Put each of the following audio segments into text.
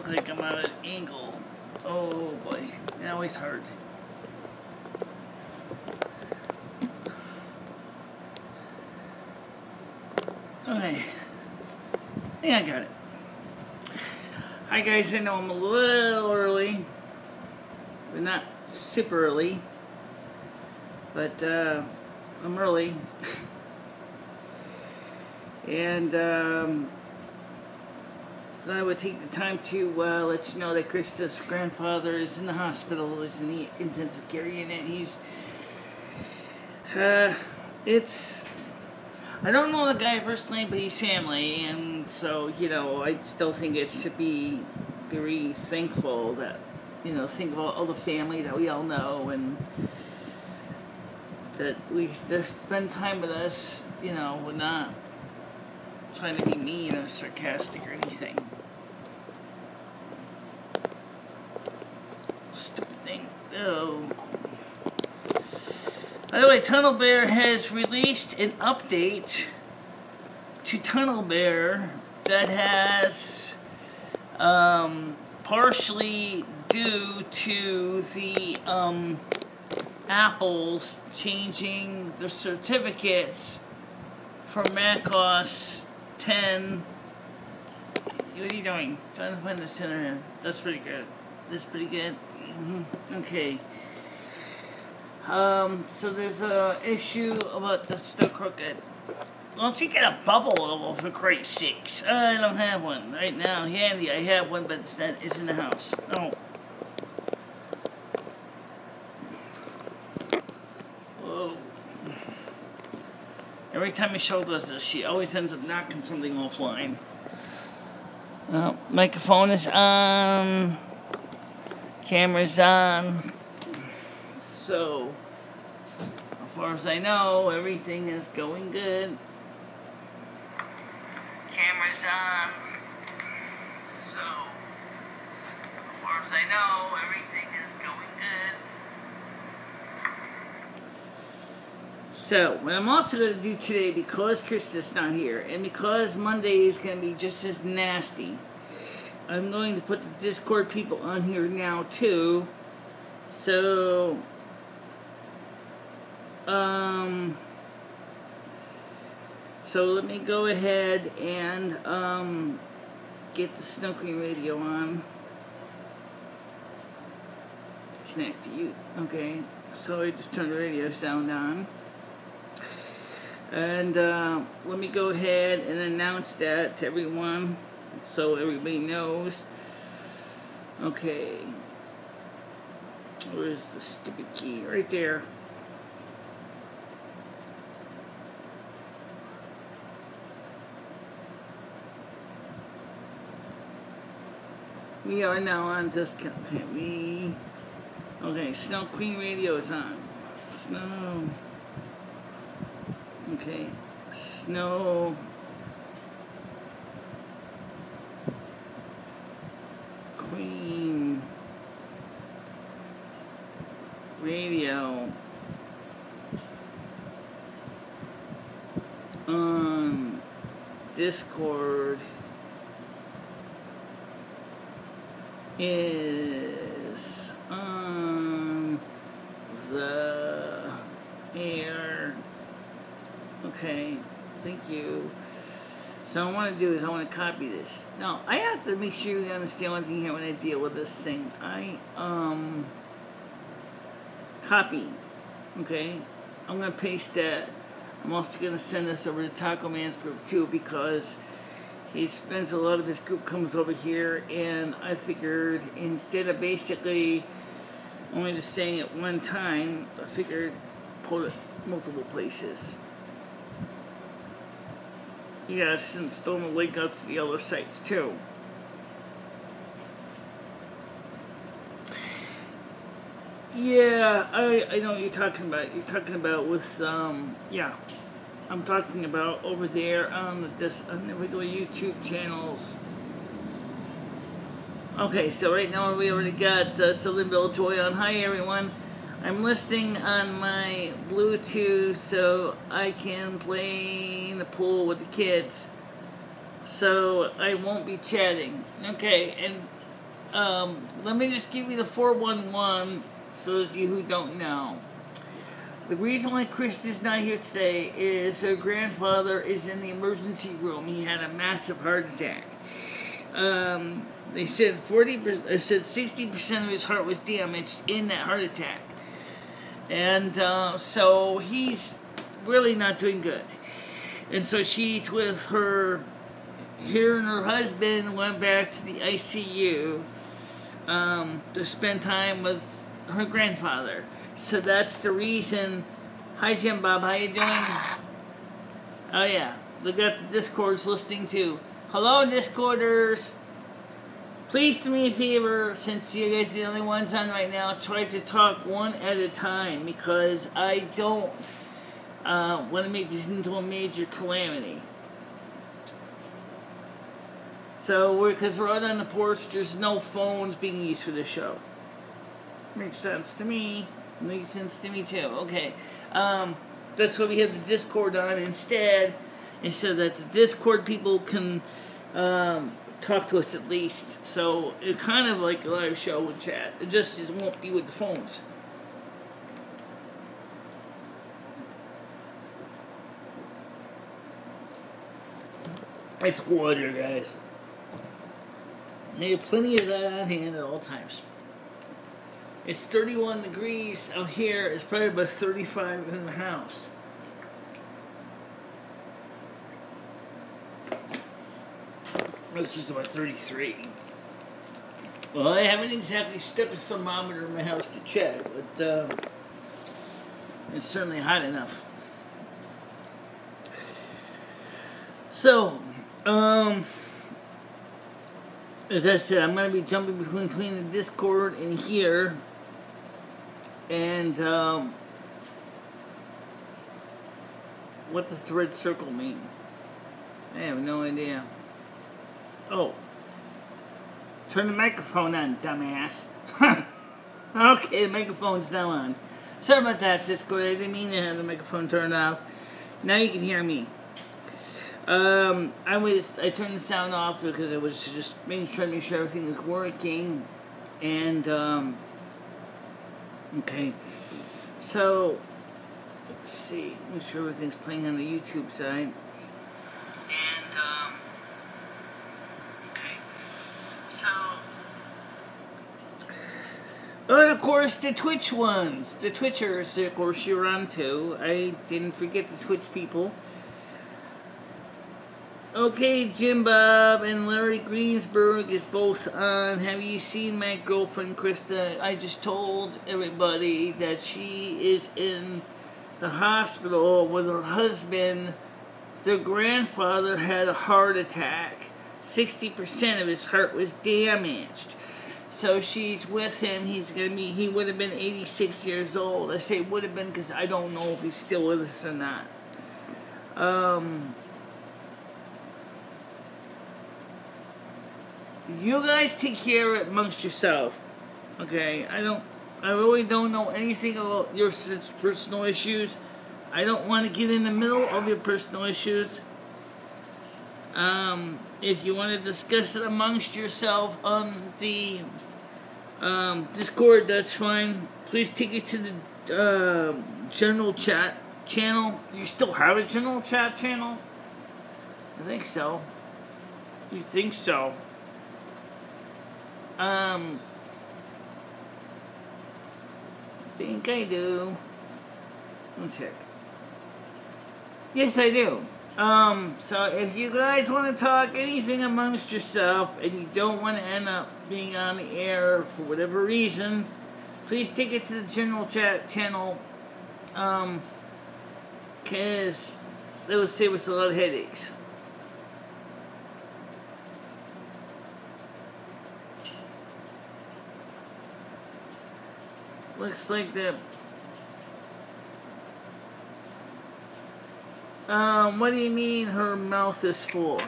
look like I'm at an angle. Oh boy, that always hard. Okay, I think I got it. Hi guys, I know I'm a little early, but not super early, but I'm early. And so I would take the time to let you know that Krista's grandfather is in the hospital. He's in the intensive care unit. He's, I don't know the guy personally, but he's family, and so, you know, I still think it should be very thankful that, you know, think about all the family that we all know, and that they spend time with us, you know, we're not trying to be mean or sarcastic or anything. Stupid thing. Oh. By the way, Tunnel Bear has released an update to Tunnel Bear that has, partially due to the Apple's changing the certificates for macOS 10. What are you doing? Trying to find the center here. That's pretty good. That's pretty good. Okay. So there's a issue about that's still crooked. Why don't you get a bubble level for Christ's sakes? I don't have one right now handy. I have one, but it's in the house. No. Whoa. Every time Michelle does this, she always ends up knocking something offline. Microphone is on. Camera's on. So, as far as I know, everything is going good. Camera's on. So, as far as I know, everything is going good. So, what I'm also going to do today, because Krista's not here, and because Monday is going to be just as nasty, I'm going to put the Discord people on here now, too. So, so let me go ahead and get the Snow Queen radio on. Connect to you. Okay, so I just turned the radio sound on. And let me go ahead and announce that to everyone so everybody knows. Okay. Where's the stupid key? Right there. We are now on discount. Okay, Snow Queen radio is on. Snow. Okay. Snow. Queen radio on Discord is on the air. Okay, thank you. So what I want to do is I want to copy this. Now, I have to make sure you understand one thing here when I deal with this thing. I, copy. Okay? I'm going to paste that. I'm also going to send this over to Taco Man's group, too, because he spends a lot of his group comes over here, and I figured instead of basically only just saying it one time, I figured put it multiple places. Yes, and still the link out to the other sites too. Yeah, I know what you're talking about. You're talking about with yeah, I'm talking about over there on the regular YouTube channels. Okay, so right now we already got Silvermoon Joy on. Hi everyone. I'm listening on my Bluetooth so I can play in the pool with the kids. So I won't be chatting. Okay, and let me just give you the 411, so those of you who don't know. The reason why Krista's not here today is her grandfather is in the emergency room. He had a massive heart attack. They said 60% of his heart was damaged in that heart attack. And so he's really not doing good. And so she's with her and her husband went back to the ICU to spend time with her grandfather. So that's the reason. Hi Jim Bob, how you doing? Oh yeah, look at the Discord's listening too. Hello Discorders. Please do me a favor, since you guys are the only ones on right now, try to talk one at a time, because I don't want to make this into a major calamity. So, because we're out on the porch, there's no phones being used for the show. Makes sense to me. Makes sense to me too. Okay. That's why we have the Discord on instead, so that the Discord people can talk to us at least. So it's kind of like a live show with chat. It just won't be with the phones. It's water, guys. I have plenty of that on hand at all times. It's 31 degrees out here. It's probably about 35 in the house. Which is about 33. Well, I haven't exactly stuck a thermometer in my house to check, but it's certainly hot enough. So, as I said, I'm going to be jumping between the Discord and here. And, what does the red circle mean? I have no idea. Oh. Turn the microphone on, dumbass. Okay, the microphone's now on. Sorry about that, Discord. I didn't mean to have the microphone turned off. Now you can hear me. I turned the sound off because I was just making sure everything was working. And, okay. So, let's see. Make sure everything's playing on the YouTube side. And, okay. So, and of course, the Twitch ones. The Twitchers, of course, you're on too. I didn't forget the Twitch people. Okay, Jim Bob and Larry Greensburg is both on. Have you seen my girlfriend, Krista? I just told everybody that she is in the hospital with her husband. Their grandfather had a heart attack. 60% of his heart was damaged. So she's with him. He would have been 86 years old. I say would have been because I don't know if he's still with us or not. You guys take care of it amongst yourself. Okay? I really don't know anything about your personal issues. I don't want to get in the middle of your personal issues. If you want to discuss it amongst yourself on the Discord, that's fine. Please take it to the general chat channel. You still have a general chat channel? I think so. You think so? I think I do. Let's check. Yes, I do. So if you guys want to talk anything amongst yourself and you don't want to end up being on the air for whatever reason, please take it to the general chat channel, because that will save us a lot of headaches. Looks like that. What do you mean her mouth is full?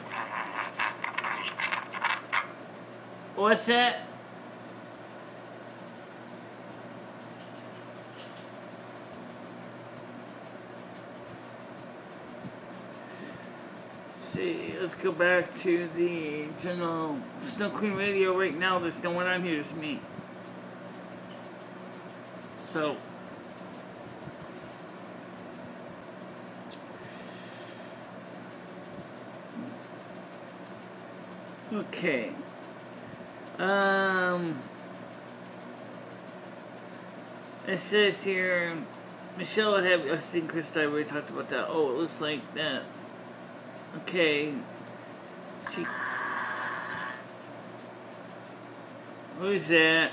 What's that? Let's see. let's go back to the general Snow Queen Radio right now. There's no one on here, it's me. So, okay. It says here, Michelle would have, I've seen Chris, I already talked about that. Oh, it looks like that. Okay. Who's that?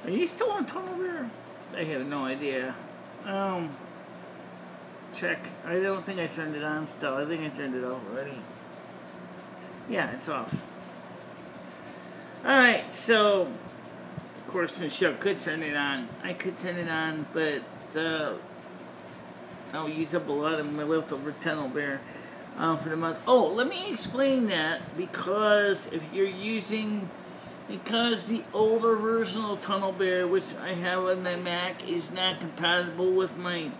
Are you still on Tunnel Bear? I have no idea. Check. I don't think I turned it on still. I think I turned it off already. Yeah, it's off. Alright, so of course Michelle could turn it on. I could turn it on, but I'll use up a lot of my leftover Tunnel Bear for the month. Oh, let me explain that, because if you're using, because the older version of Tunnel Bear, which I have on my Mac, is not compatible with my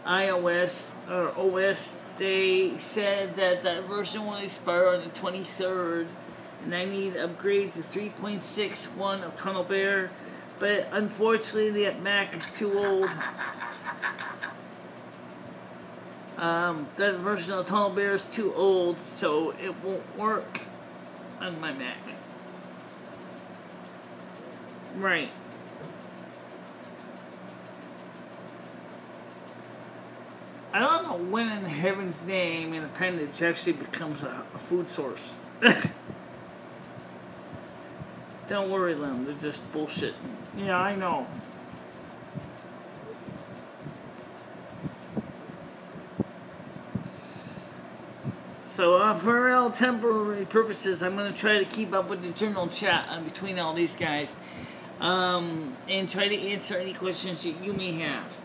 iOS or OS, they said that that version will expire on the 23rd, and I need to upgrade to 3.61 of Tunnel Bear, but unfortunately that Mac is too old. That version of Tunnel Bear is too old, so it won't work on my Mac. Right. I don't know when in heaven's name an appendage actually becomes a food source. Don't worry, Lem, they're just bullshit. Yeah, I know. So, for all temporary purposes, I'm going to try to keep up with the general chat between all these guys. And try to answer any questions that you may have.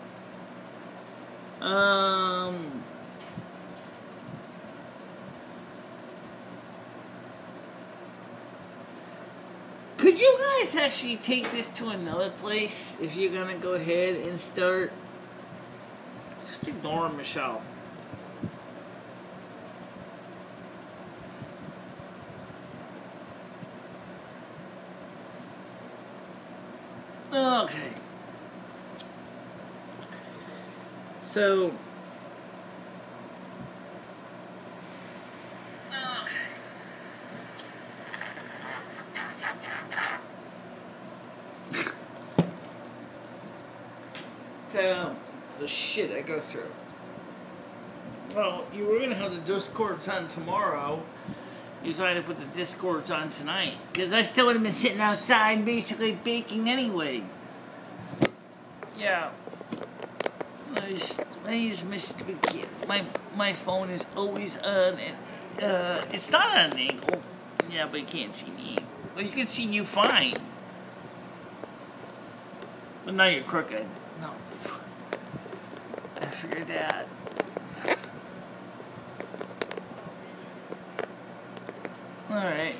Could you guys actually take this to another place if you're going to go ahead and start? Just ignore Michelle. Okay. So. Okay. The shit I go through. Well, you were gonna have the Discords on tomorrow. You decided to put the Discords on tonight, because I still would have been sitting outside basically baking anyway. Yeah. I just missed my phone is always on, and it's not on an angle. Yeah, but you can't see me. Well, you can see you fine. But now you're crooked. No. I figured that. Alright.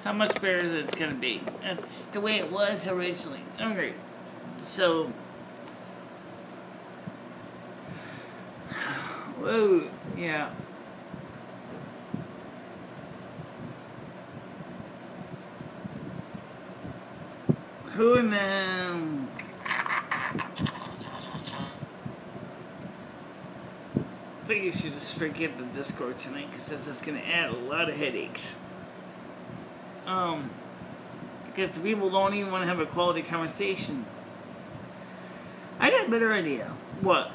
How much better is it gonna be? That's the way it was originally. Alright. So. Whoa. Yeah. Who in them? I think you should just forget the Discord tonight, because this is going to add a lot of headaches. Because people don't even want to have a quality conversation. I got a better idea. What?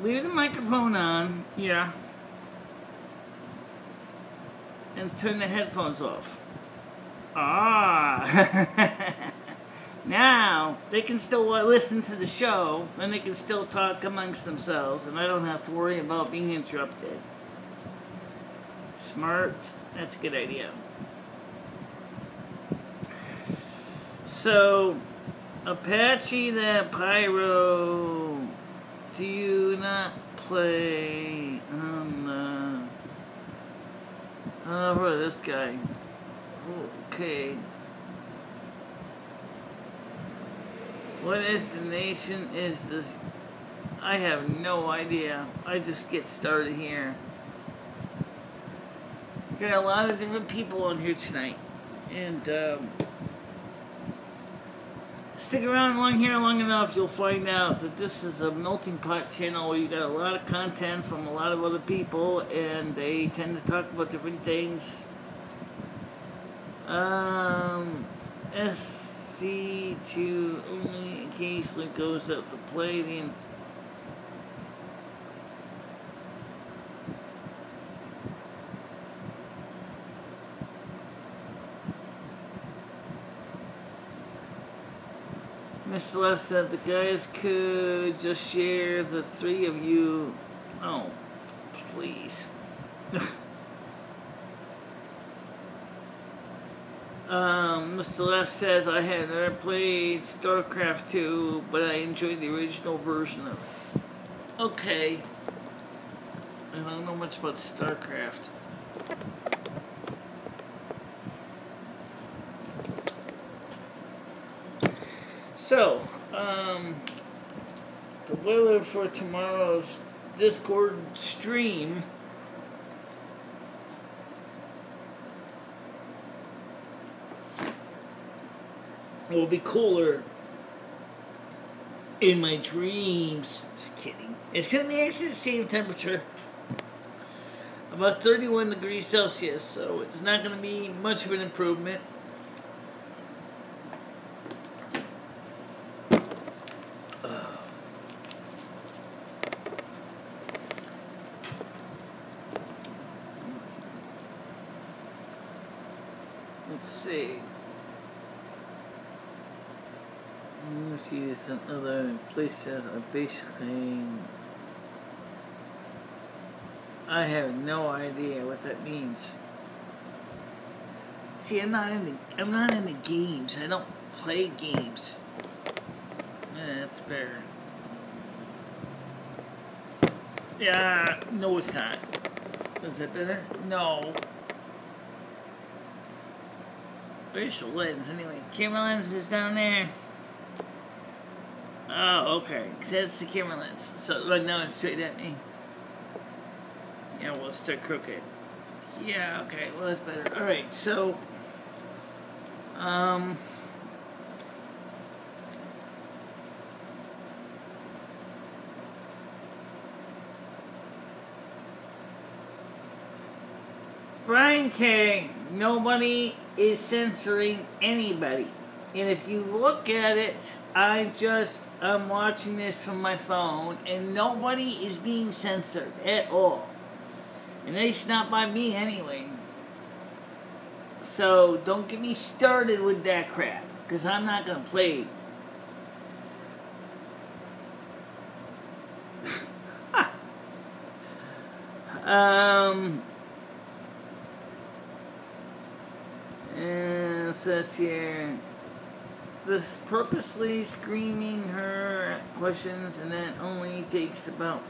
Leave the microphone on, yeah, and turn the headphones off. Ah! Now, they can still listen to the show, and they can still talk amongst themselves, and I don't have to worry about being interrupted. Smart. That's a good idea. So, Apache that Pyro, do you not play on for this guy? Okay. What destination is this? I have no idea. I just get started here. Got a lot of different people on here tonight. And stick around long enough, you'll find out that this is a melting pot channel where you got a lot of content from a lot of other people, and they tend to talk about different things. SC2 only occasionally goes up to play the... Mr. Left said the guys could just share the three of you. Oh, please. Mr. Left says I had never played StarCraft 2, but I enjoyed the original version of it. Okay. I don't know much about StarCraft. So, the weather for tomorrow's Discord stream will be cooler in my dreams. Just kidding. It's going to be actually the same temperature. About 31 degrees Celsius, so it's not going to be much of an improvement. Let's see. Let's see, some other places are basically... I have no idea what that means. See, I'm not into games. I don't play games. Yeah, that's better. Yeah, no it's not. Is that better? No. Where's your lens anyway? Camera lens is down there. Oh, okay. That's the camera lens. So right now it's straight at me. Yeah, well, it's still crooked. Yeah, okay. Well, that's better. Alright, so... Brian K., nobody is censoring anybody. And if you look at it, I'm watching this from my phone, and nobody is being censored at all. And it's not by me anyway. So don't get me started with that crap, because I'm not going to play. And it says here, this purposely screaming her questions, and that only takes about...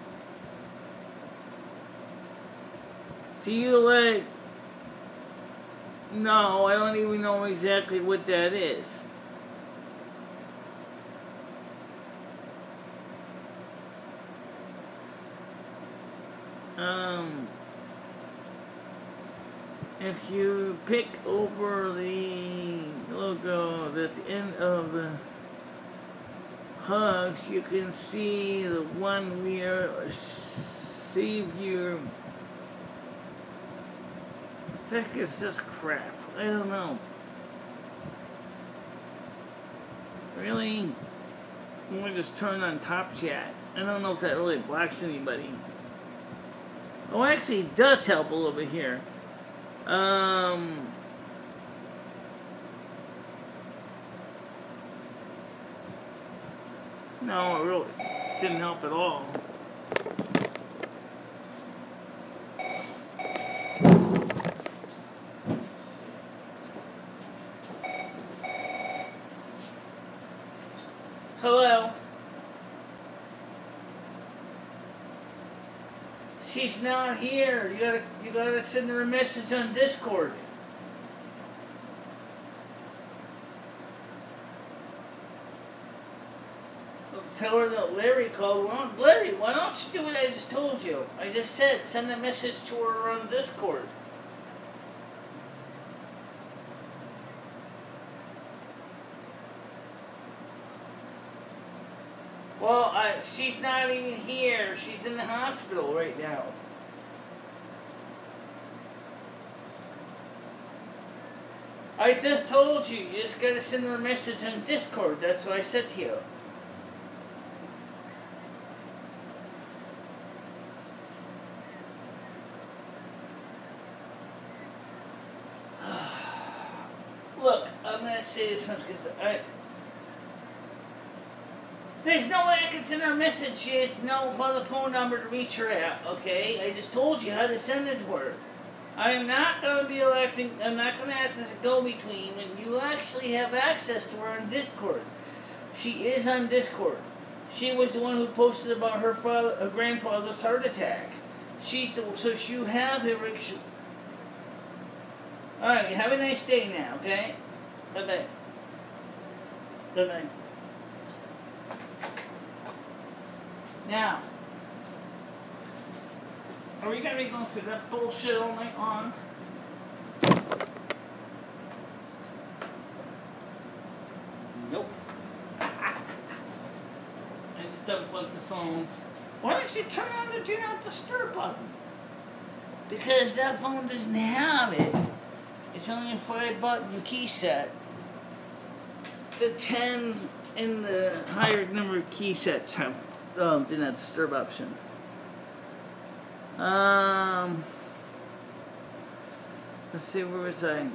Do you like... No, I don't even know exactly what that is. If you pick over the logo at the end of the hugs, you can see the one we receive you. What the heck is this crap? I don't know. Really? I'm gonna just turn on top chat. I don't know if that really blocks anybody. Oh, actually, it does help a little bit here. No, it really didn't help at all. Hello? She's not here. You gotta send her a message on Discord. tell her that Larry called. Well, Larry, why don't you do what I just told you? I just said send a message to her on Discord. Well, she's not even here. She's in the hospital right now. I just told you. You just gotta send her a message on Discord. That's what I said to you. Look, I'm gonna say this once because there's no way I can send her a message. She has no other phone number to reach her at, okay? I just told you how to send it to her. I'm not going to be I'm not going to act as a go-between when you actually have access to her on Discord. She is on Discord. She was the one who posted about her grandfather's heart attack. So you have her. Alright, have a nice day now, okay? Bye-bye. Bye-bye. Now, are we going to be going through that bullshit all night long? Nope. I just unplugged the phone. Why don't you turn on the Do Not Disturb button? Because that phone doesn't have it. It's only a 5-button key set. The 10 and the higher number of key sets have Do Not Disturb option. Let's see, where was I?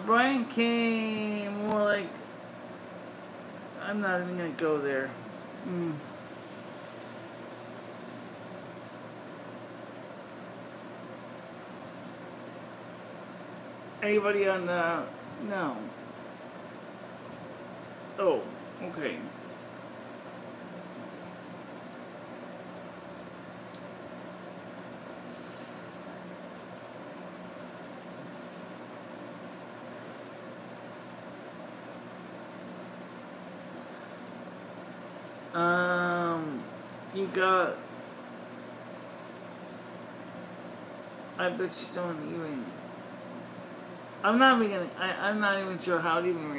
Brian came more like, I'm not even gonna go there. Anybody on the, no. Oh, okay. You got, I bet you don't even, I'm not even sure how to even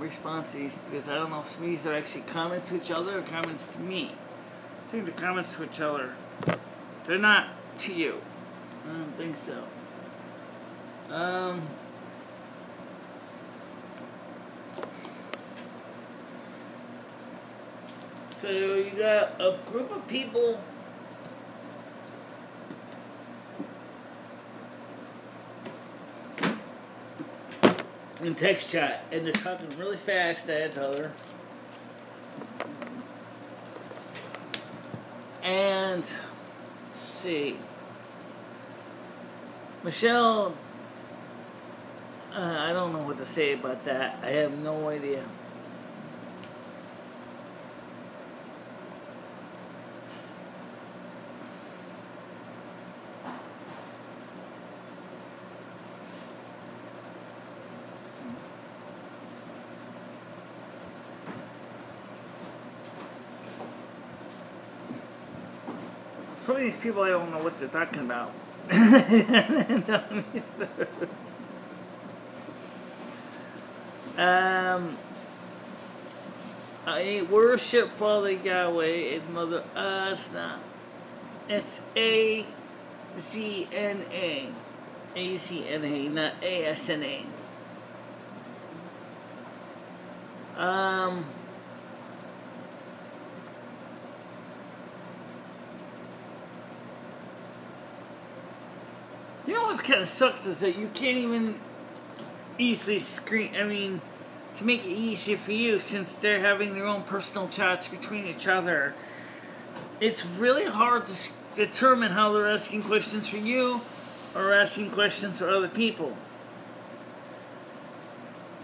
respond to these, because I don't know if these are actually comments to each other or comments to me. I think the comments to each other. They're not to you. I don't think so. So you got a group of people in text chat, and they're talking really fast at each other. And let's see, Michelle, I don't know what to say about that. I have no idea. Some of these people, I don't know what they're talking about. I worship Father Yahweh and Mother Asna. It's A-Z-N-A. A-Z-N-A, not A-S-N-A. You know what kind of sucks is that you can't even easily screen, to make it easier for you, since they're having their own personal chats between each other, it's really hard to determine how they're asking questions for you or asking questions for other people.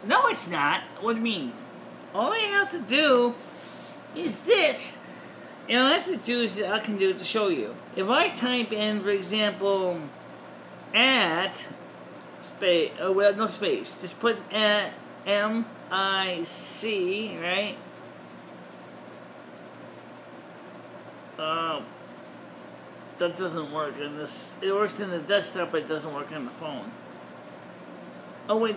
No, it's not. What do you mean? All I have to do is this. And all I have to do is, I can do it to show you. If I type in, for example, at space, well, no space, just put at M-I-C, right? That doesn't work in this. It works in the desktop, but it doesn't work on the phone. Oh, wait.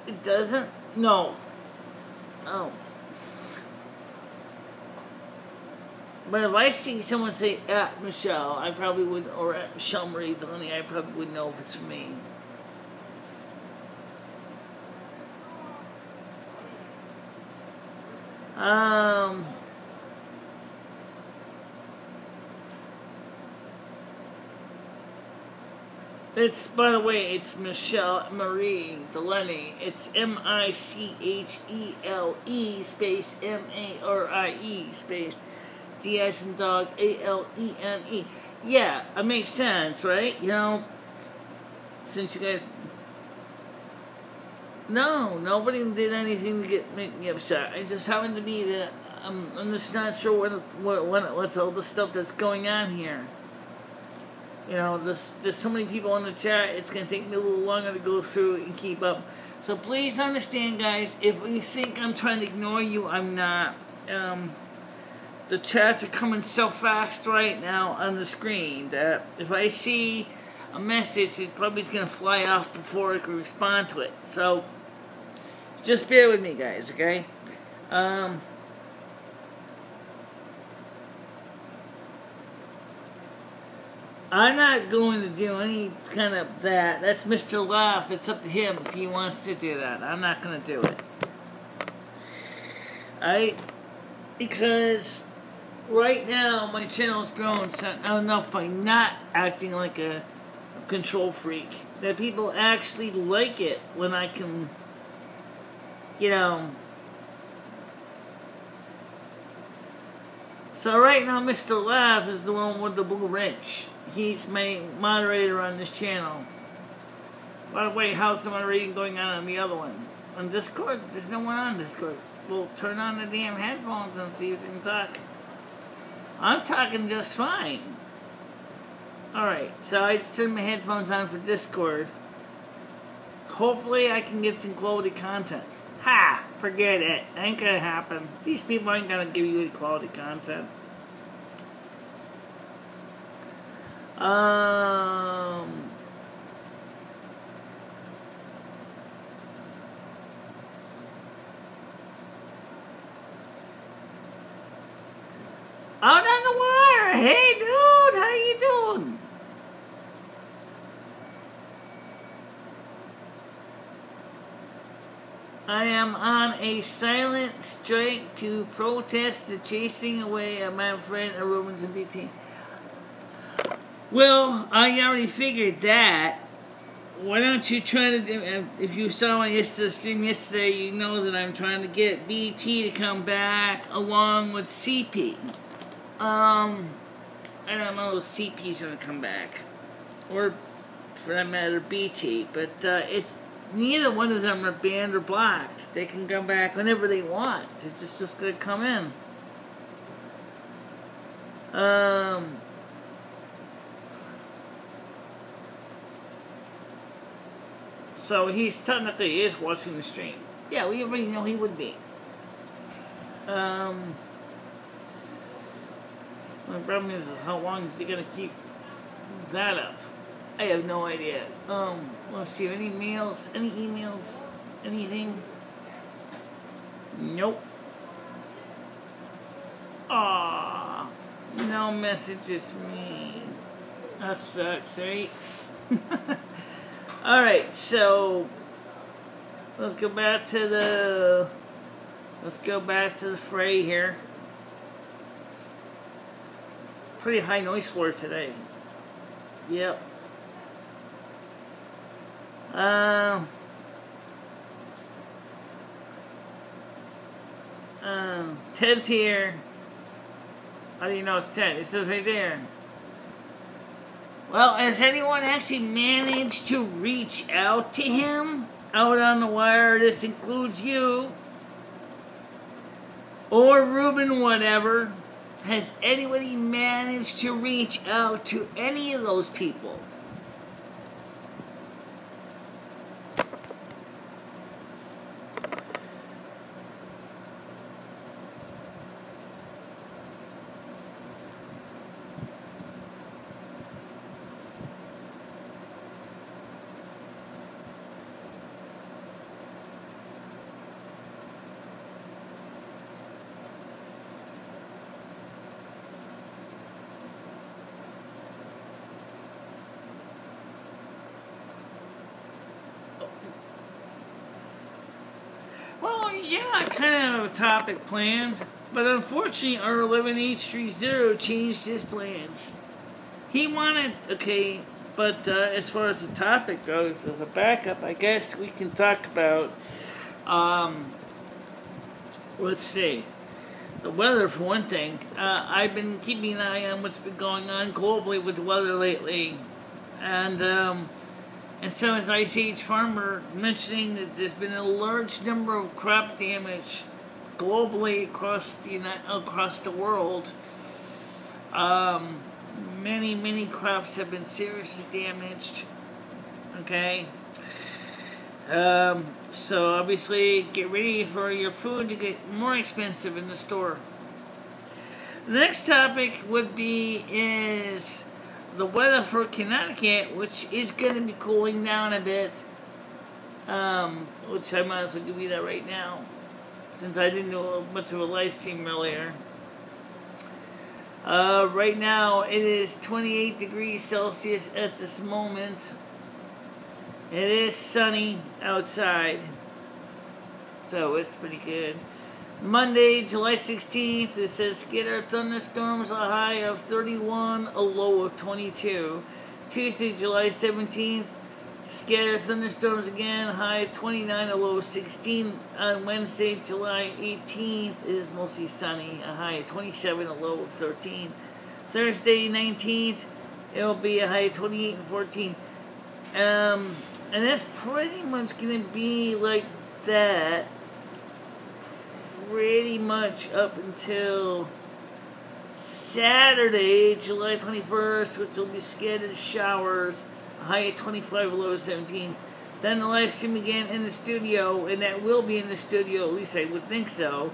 It doesn't? No. Oh. But if I see someone say at Michelle, I probably would, or at MicheleMarieDalene, I probably would know if it's for me. It's, by the way, it's MicheleMarieDalene. It's M-I-C-H-E-L-E space M-A-R-I-E space D as in dog A-L-E-N-E. Yeah, it makes sense, right? You know, since you guys... No, nobody did anything to make me upset. It just happened to be that I'm just not sure what's all the stuff that's going on here. You know, there's so many people in the chat, it's going to take me a little longer to go through and keep up. So please understand, guys, if you think I'm trying to ignore you, I'm not. The chats are coming so fast right now on the screen that if I see a message, it probably is going to fly off before I can respond to it. So just bear with me, guys, okay? I'm not going to do any kind of that. That's Mr. Laugh. It's up to him if he wants to do that. I'm not going to do it. Because right now my channel's grown enough by not acting like a control freak that people actually like it when I can, you know. So right now Mr. Laugh is the one with the blue wrench. He's my moderator on this channel. By the way, how's the moderating going on the other one? On Discord? There's no one on Discord. Well, turn on the damn headphones and see if you can talk. I'm talking just fine. Alright, so I just turned my headphones on for Discord. Hopefully I can get some quality content. Ha! Forget it. Ain't gonna happen. These people ain't gonna give you quality content. Out on the wire! Hey dude, how you doing? I am on a silent strike to protest the chasing away of my friend Romans and BT. Well, I already figured that. Why don't you try to do... If you saw my stream yesterday, you know that I'm trying to get BT to come back along with CP. I don't know if CP's going to come back. Or, for that matter, BT. But it's... Neither one of them are banned or blocked. They can come back whenever they want. It's just going to come in. So he's technically he is watching the stream. Yeah, we already know he would be. My problem is how long is he gonna keep that up? I have no idea. Let's see, any mails, any emails, anything? Nope. Aww, no messages for me. That sucks, right? Alright, so let's go back to the fray here. It's pretty high noise floor today. Yep. Ted's here. How do you know it's Ted? It says right there. Well, has anyone actually managed to reach out to him out on the wire? This includes you. Or Ruben, whatever. Has anybody managed to reach out to any of those people? Yeah, I kind of have a topic planned, but unfortunately our 11830 changed his plans. He wanted, okay, but as far as the topic goes, as a backup, I guess we can talk about, let's see, the weather for one thing. I've been keeping an eye on what's been going on globally with the weather lately, and so as Ice Age Farmer mentioning that there's been a large number of crop damage globally across the world. Many crops have been seriously damaged. Okay. So obviously get ready for your food to get more expensive in the store. The next topic would be is the weather for Connecticut, which is going to be cooling down a bit. Which I might as well give you that right now, since I didn't do much of a live stream earlier. Right now it is 28 degrees Celsius at this moment. It is sunny outside, so it's pretty good. Monday, July 16th, it says scattered thunderstorms, a high of 31, a low of 22. Tuesday, July 17th, scattered thunderstorms again, high of 29, a low of 16. On Wednesday, July 18th, it is mostly sunny, a high of 27, a low of 13. Thursday, 19th, it will be a high of 28 and 14. And that's pretty much going to be like that pretty much up until Saturday, July 21st, which will be scattered showers, a high of 25, a low of 17. Then the live stream again in the studio, and that will be in the studio, at least I would think so.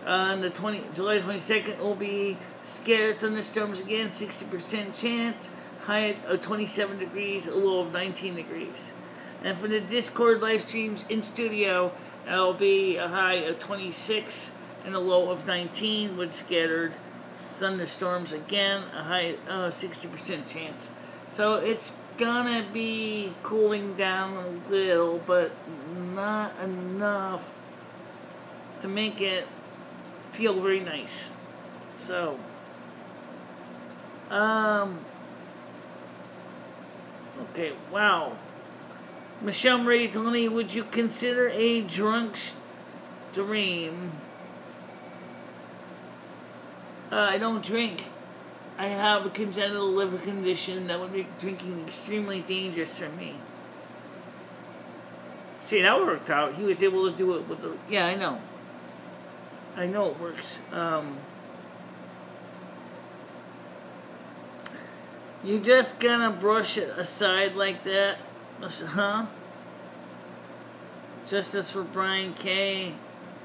On the July 22nd will be scattered thunderstorms again, 60% chance, high of 27 degrees, a low of 19 degrees. And for the Discord live streams in studio, it'll be a high of 26 and a low of 19 with scattered thunderstorms again, a high of 60% chance. So it's gonna be cooling down a little, but not enough to make it feel very nice. So, okay, wow. MicheleMarieDalene, would you consider a drunk stream? I don't drink. I have a congenital liver condition that would make drinking extremely dangerous for me. See, that worked out. He was able to do it with the... Yeah, I know. I know it works. You just gonna brush it aside like that? Huh? Justice for Brian K.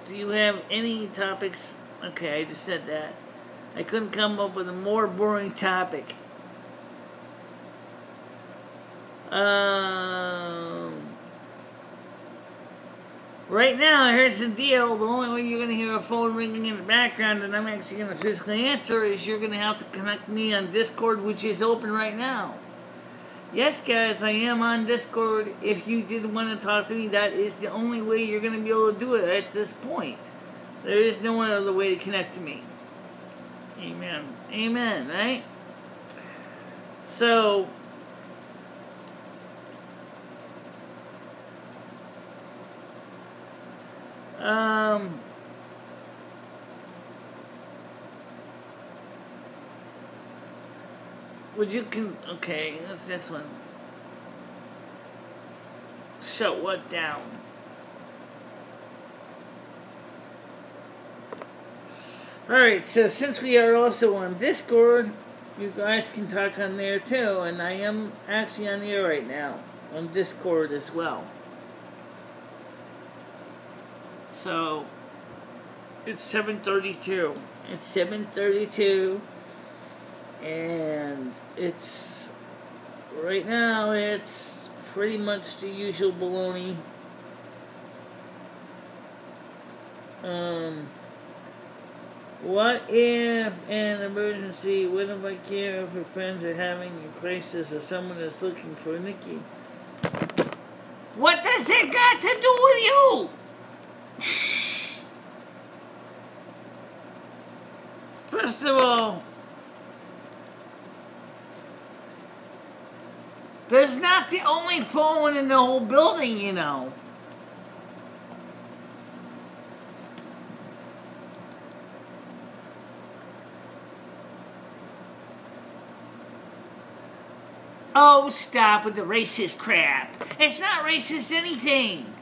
Do you have any topics? Okay, I just said that. I couldn't come up with a more boring topic. Right now, here's the deal. The only way you're going to hear a phone ringing in the background and I'm actually going to physically answer is you're going to have to connect me on Discord, which is open right now. Yes, guys, I am on Discord. If you did want to talk to me, that is the only way you're going to be able to do it at this point. There is no other way to connect to me. Amen. Amen, right? So... would you okay, that's the next one. Shut what down? Alright, so since we are also on Discord, you guys can talk on there too, and I am actually on there right now, on Discord as well. So, it's 7:32. It's 7:32, and it's, right now, it's pretty much the usual baloney. What if an emergency? What if I care if your friends are having a crisis or someone is looking for Nikki? What does it got to do with you? First of all, there's not the only phone in the whole building, you know. Oh, stop with the racist crap. It's not racist anything.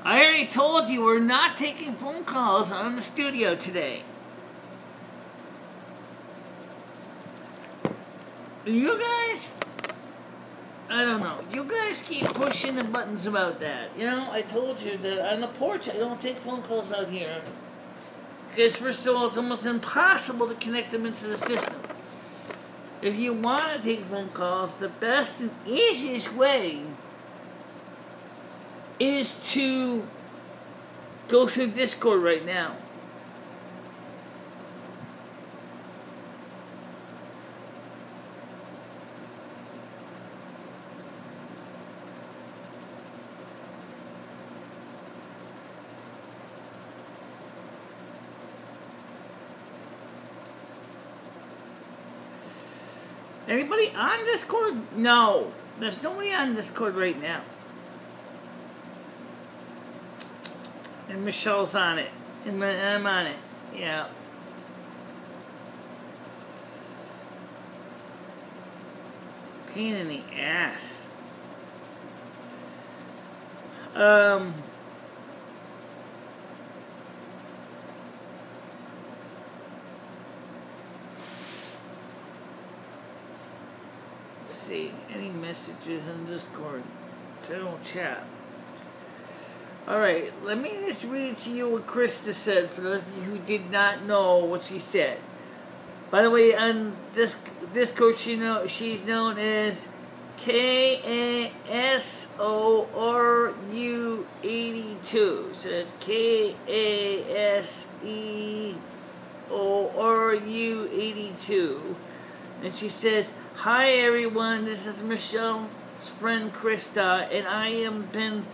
I already told you we're not taking phone calls on the studio today. You guys, I don't know. You guys keep pushing the buttons about that. You know, I told you that on the porch I don't take phone calls out here. Because first of all, it's almost impossible to connect them into the system. If you want to take phone calls, the best and easiest way is to go through Discord right now. Anybody on Discord? No. There's nobody on Discord right now. And Michelle's on it. And I'm on it. Yeah. Pain in the ass. Let's see. Any messages in Discord? General chat. Alright, let me just read to you what Krista said for those of you who did not know what she said. By the way, on Discord, she's known as KASORU82. So it's KASEORU82. And she says, "Hi everyone, this is Michelle's friend Krista, and I have been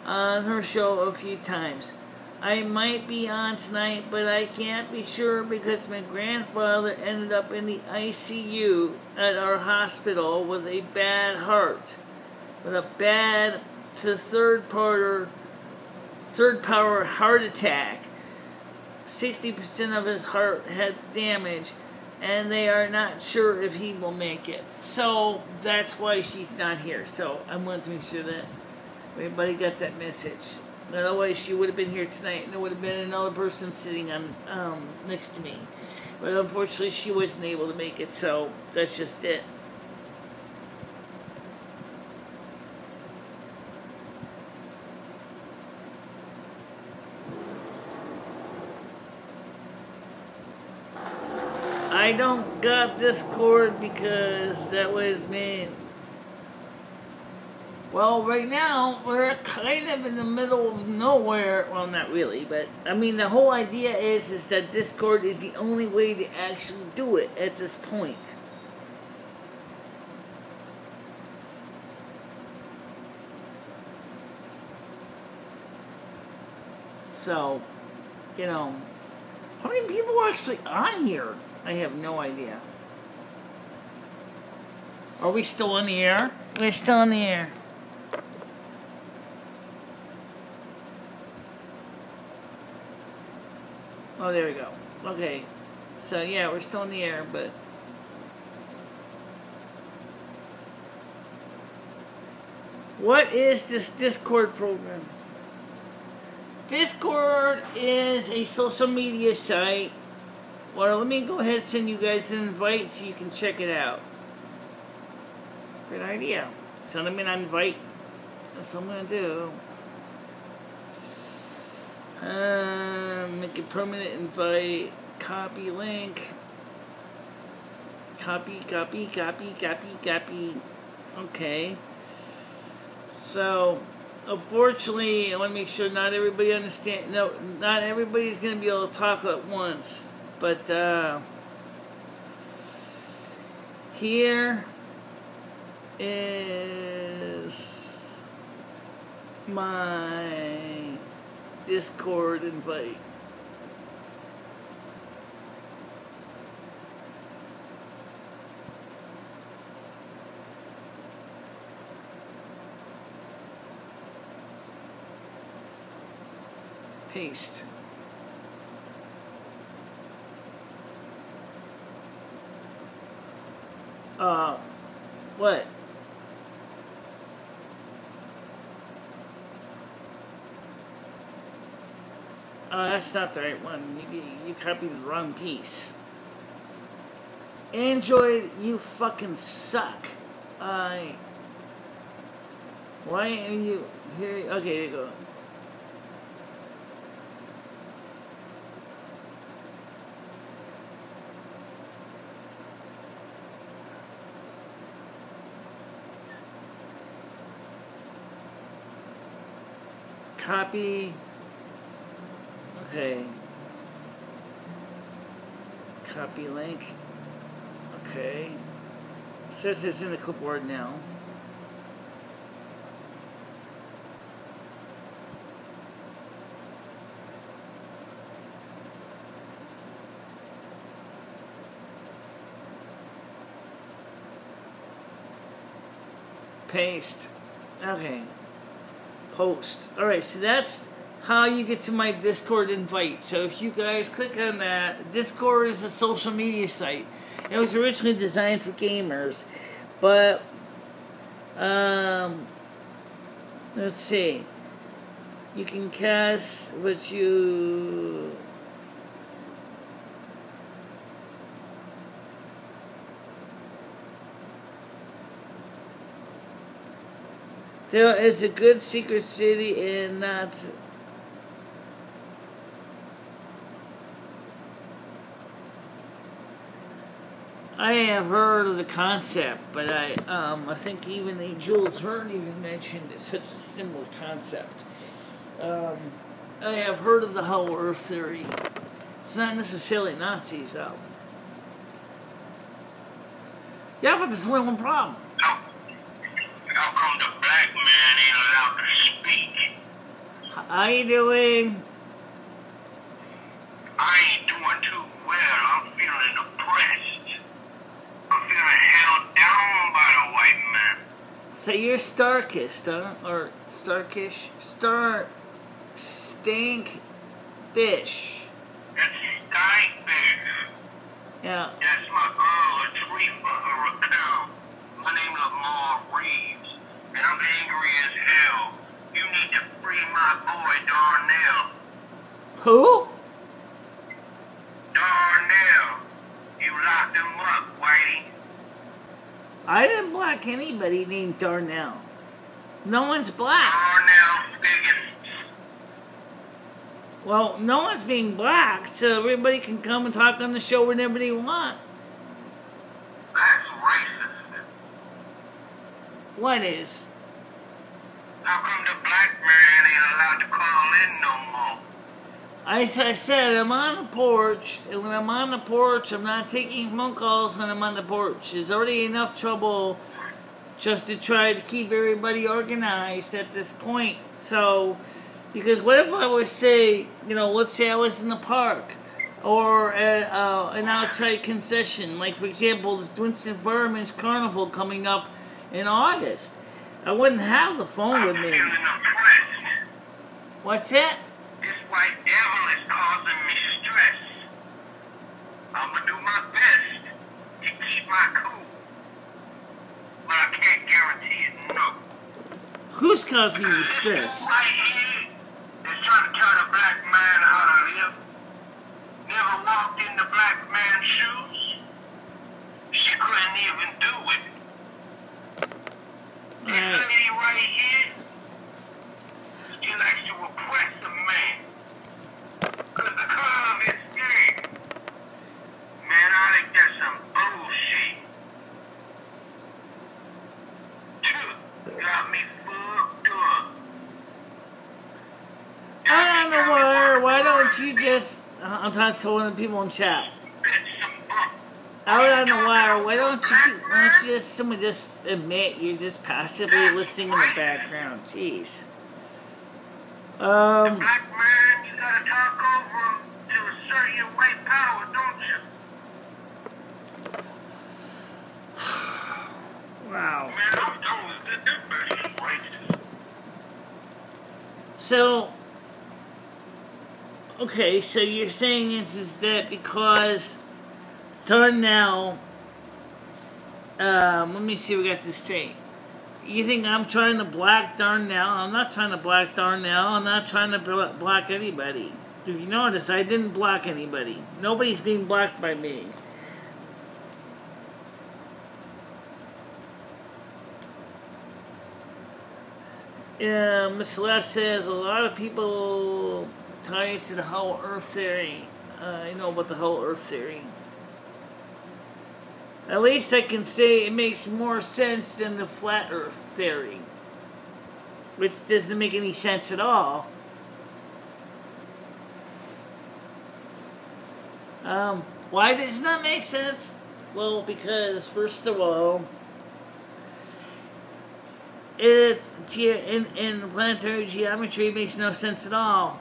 on her show a few times. I might be on tonight, but I can't be sure because my grandfather ended up in the ICU at our hospital with a bad heart, with a bad to third power heart attack. 60% of his heart had damage, and they are not sure if he will make it." So that's why she's not here. So I want to make sure that everybody got that message. Otherwise, she would have been here tonight, and there would have been another person sitting on next to me. But unfortunately, she wasn't able to make it, so that's just it. I don't got Discord because that was me. Well, right now, we're kind of in the middle of nowhere. Well, not really, but, I mean, the whole idea is that Discord is the only way to actually do it at this point. So, you know, how many people are actually on here? I have no idea. Are we still in the air? We're still in the air. Oh, there we go. Okay. So, yeah, we're still in the air, but... What is this Discord program? Discord is a social media site. Well, let me go ahead and send you guys an invite so you can check it out. Good idea. Send them an invite. That's what I'm going to do. Make a permanent invite. Copy link. Copy. Okay. So, unfortunately, I want to make sure not everybody understand. No, not everybody's going to be able to talk at once. But, here is my Discord invite. Paste. What? That's not the right one. You copied the wrong piece. Android, you fucking suck. Why are you here? Okay, there you go. Copy. Okay. Copy link. Okay. It says it's in the clipboard now. Paste. Okay. Post. Alright, so that's how you get to my Discord invite. So if you guys click on that, Discord is a social media site. It was originally designed for gamers, but let's see. You can cast what you there is a good secret city in that. I have heard of the concept, but I think even the Jules Verne even mentioned it's such a similar concept. I have heard of the Hollow Earth theory. It's not necessarily Nazis, though. Yeah, but there's only one problem. How come the black man ain't allowed to speak? How you doing? I ain't doing too well. I'm feeling oppressed. I'm feeling held down by the white man. So you're Starkist, huh? Or Starkish? Stink Fish. That's Steinfish. Yeah. That's my girl, a tree for her account. My name's Lamar Reeves, and I'm angry as hell. You need to free my boy, Darnell. Who? Darnell. You locked him up, Whitey. I didn't block anybody named Darnell. No one's black. Darnell Figgins. Well, no one's being black, so everybody can come and talk on the show whenever they want. That's racist. What is? How come the black man ain't allowed to call in no more? As I said, I'm on the porch, and when I'm on the porch, I'm not taking phone calls when I'm on the porch. There's already enough trouble just to try to keep everybody organized at this point. So, because what if I would say, let's say I was in the park, or at an outside concession, like for example, the Winston Fireman's Carnival coming up in August. I wouldn't have the phone with me. I'm feeling oppressed. What's that? This white devil is causing me stress. I'm gonna do my best to keep my cool, but I can't guarantee it, no. Who's causing you This stress? fool right here is trying to tell the black man how to live. Never walked in the black man's shoes. She couldn't even do it. This lady right here, she likes to oppress a man. Cause the color of his skin. Man, I think that's some bullshit. Got me fucked up. I don't know why don't you just... I'm talking to one of the people in chat. I don't know why don't you just admit you're just passively listening in the background? Jeez. The black man, you gotta talk over him to assert your white power, don't you? Wow. Man, I'm done with this. This man is racist. So, okay, so you're saying is that because Darnell, let me see if we got this straight. You think I'm trying to black Darnell? I'm not trying to black Darnell. I'm not trying to block anybody. If you notice, I didn't block anybody. Nobody's being blocked by me. Yeah, Mr. Left says a lot of people tie it to the whole Earth theory. I know about the whole Earth theory. At least I can say it makes more sense than the flat Earth theory, which doesn't make any sense at all. Why does it not make sense? Well, because first of all, in planetary geometry, it makes no sense at all.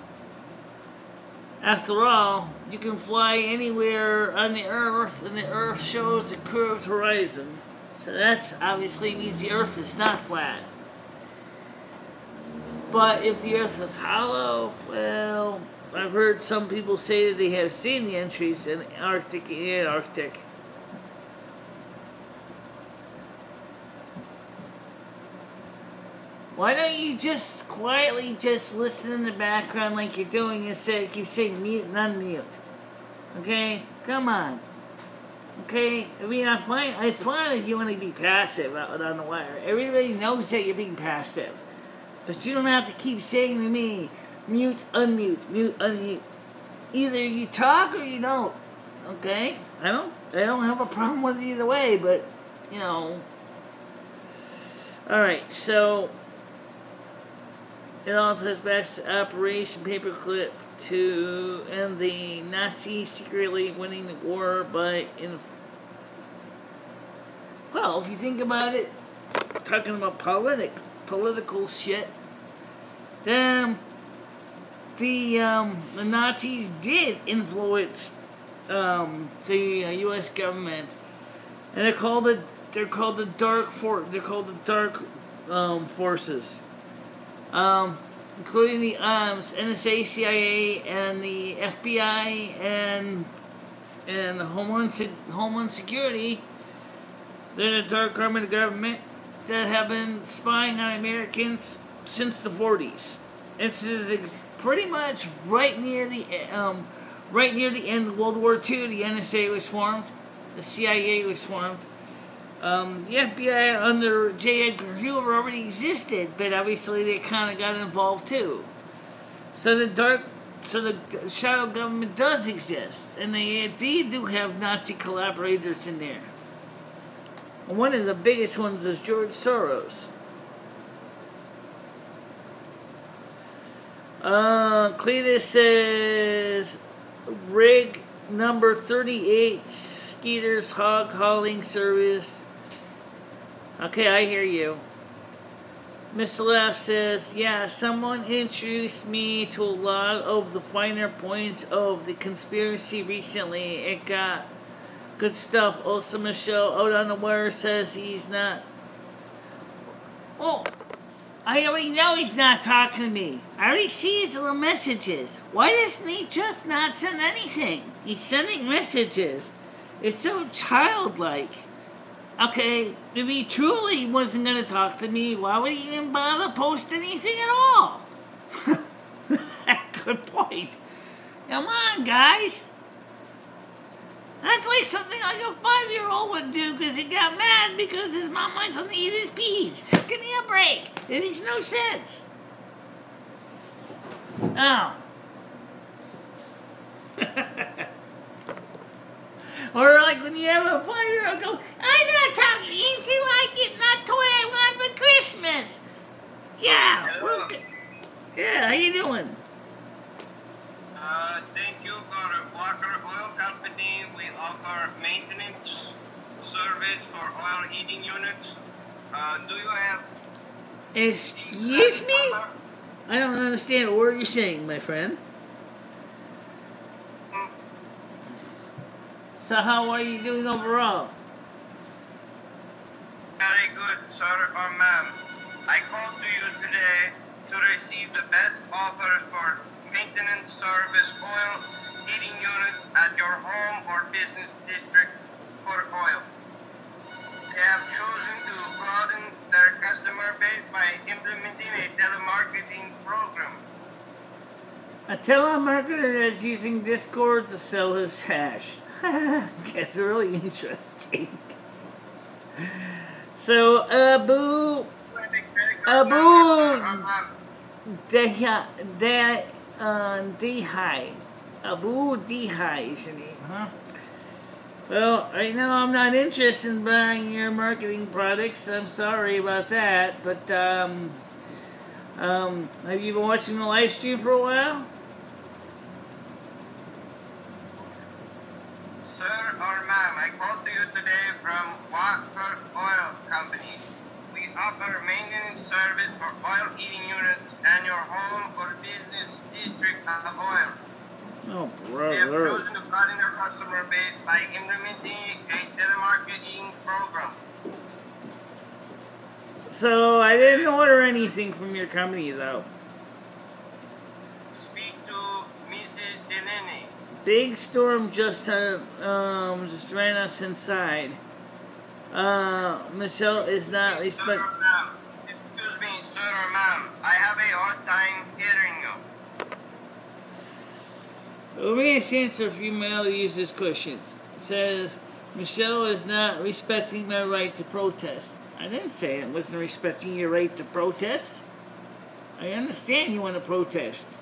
After all, you can fly anywhere on the Earth, and the Earth shows a curved horizon. So that obviously means the Earth is not flat. But if the Earth is hollow, well, I've heard some people say that they have seen the entries in Arctic and Antarctic. Why don't you just quietly just listen in the background like you're doing instead of keep saying mute and unmute? Okay? Come on. Okay? I mean, it's fine if you want to be passive out on the wire. Everybody knows that you're being passive. But you don't have to keep saying to me, mute, unmute. Either you talk or you don't. Okay? I don't have a problem with it either way, but, you know. Alright, so it all ties back to Operation Paperclip to end the Nazis secretly winning the war by well, if you think about it, talking about political shit, then the Nazis did influence the U.S. government, and they're called the dark forces. Including the NSA, CIA, and the FBI, and Homeland Security. They're the dark arm of the government that have been spying on Americans since the 40s. It's pretty much right near the end of World War II. The NSA was formed, the CIA was formed. The FBI under J. Edgar Hoover already existed, but obviously they kind of got involved too. So the shadow government does exist, and they indeed do have Nazi collaborators in there. And one of the biggest ones is George Soros. Cletus says, rig number 38, Skeeter's hog hauling service. Okay, I hear you. Mr. Laugh says, yeah, someone introduced me to a lot of the finer points of the conspiracy recently. It got good stuff. Also, Michelle out on the wire says he's not. Oh, I already know he's not talking to me. I already see his little messages. Why doesn't he just not send anything? He's sending messages. It's so childlike. Okay, if he truly wasn't going to talk to me, why would he even bother post anything at all? Good point. Come on, guys. That's like something like a 5-year-old would do because he got mad because his mom wants him to eat his peas. Give me a break. It makes no sense. Oh. Or like when you have a 5-year-old go, I'm not talking to you until I get my toy I want for Christmas. Yeah. Yeah, how you doing? Thank you for Walker Oil Company. We offer maintenance service for oil heating units. Do you have... Excuse me? I don't understand a word you're saying, my friend. So how are you doing overall? Very good, sir or ma'am. I called to you today to receive the best offers for maintenance service oil heating unit at your home or business district for oil. They have chosen to broaden their customer base by implementing a telemarketing program. A telemarketer that's using Discord to sell his hash. That's really interesting. So, Abu Dihai. Abu Dihai is your name, huh? Well, right now I'm not interested in buying your marketing products. I'm sorry about that, but have you been watching the live stream for a while? Sir or ma'am, I called to you today from Walker Oil Company. We offer maintenance service for oil heating units and your home or business district of oil. Oh, They have brother. chosen to broaden their customer base by implementing a telemarketing program. So, I didn't order anything from your company, though. Speak to Mrs. Dalene. Big storm just ran us inside. Michelle is not Sir respect. or ma'am. Excuse me, sir or ma'am. I have a hard time hearing you. Let me answer a few mail users' questions. It says, Michelle is not respecting my right to protest. I didn't say I wasn't respecting your right to protest. I understand you want to protest.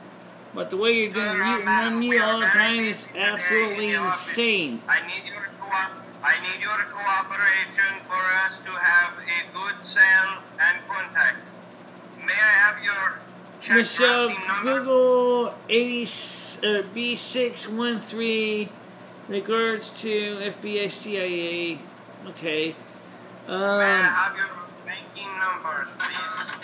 But the way you're doing mute and unmute all the time is absolutely insane. I need your cooperation for us to have a good sale and contact. May I have your check Michelle, tracking number? Google B613 regards to FBI CIA. Okay. May I have your banking numbers, please?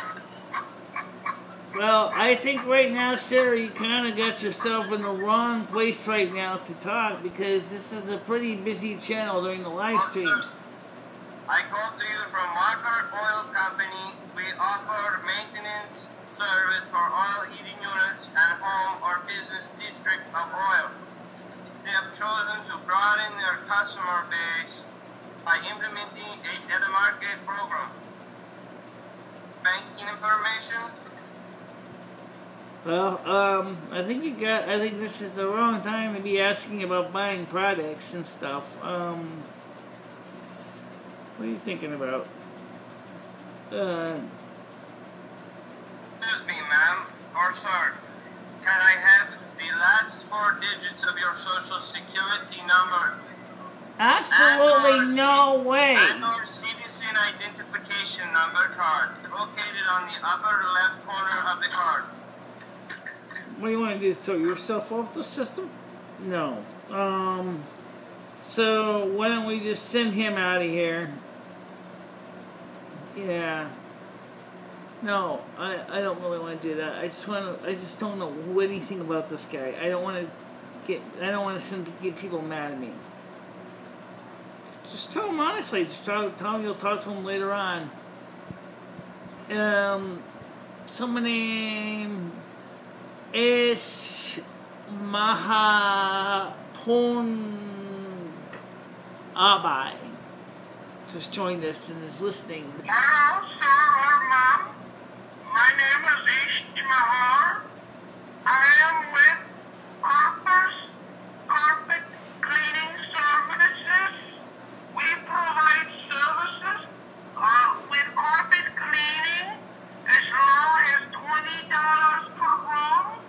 Well, I think right now, Sarah, you kind of got yourself in the wrong place right now to talk because this is a pretty busy channel during the live streams. I called to you from Walker Oil Company. We offer maintenance service for oil heating units and home or business district of oil. They have chosen to broaden their customer base by implementing a telemarketing program. Banking information? Well, I think this is the wrong time to be asking about buying products and stuff. What are you thinking about? Excuse me, ma'am, or sir. Can I have the last 4 digits of your social security number? Absolutely no way. And or citizen identification number card located on the upper left corner of the card. What do you want to do? Throw yourself off the system? No. So why don't we just send him out of here? Yeah. No, I don't really want to do that. I just don't know anything about this guy. I don't want to get people mad at me. Just tell him honestly. Just tell him you'll talk to him later on. Someone named Ish Mahapong Abai just joined us and is listening. Hello, sir or ma'am. My name is Ishmahar. I am with Office Carpet Cleaning Services. We provide services with carpet cleaning as low as $20 per room.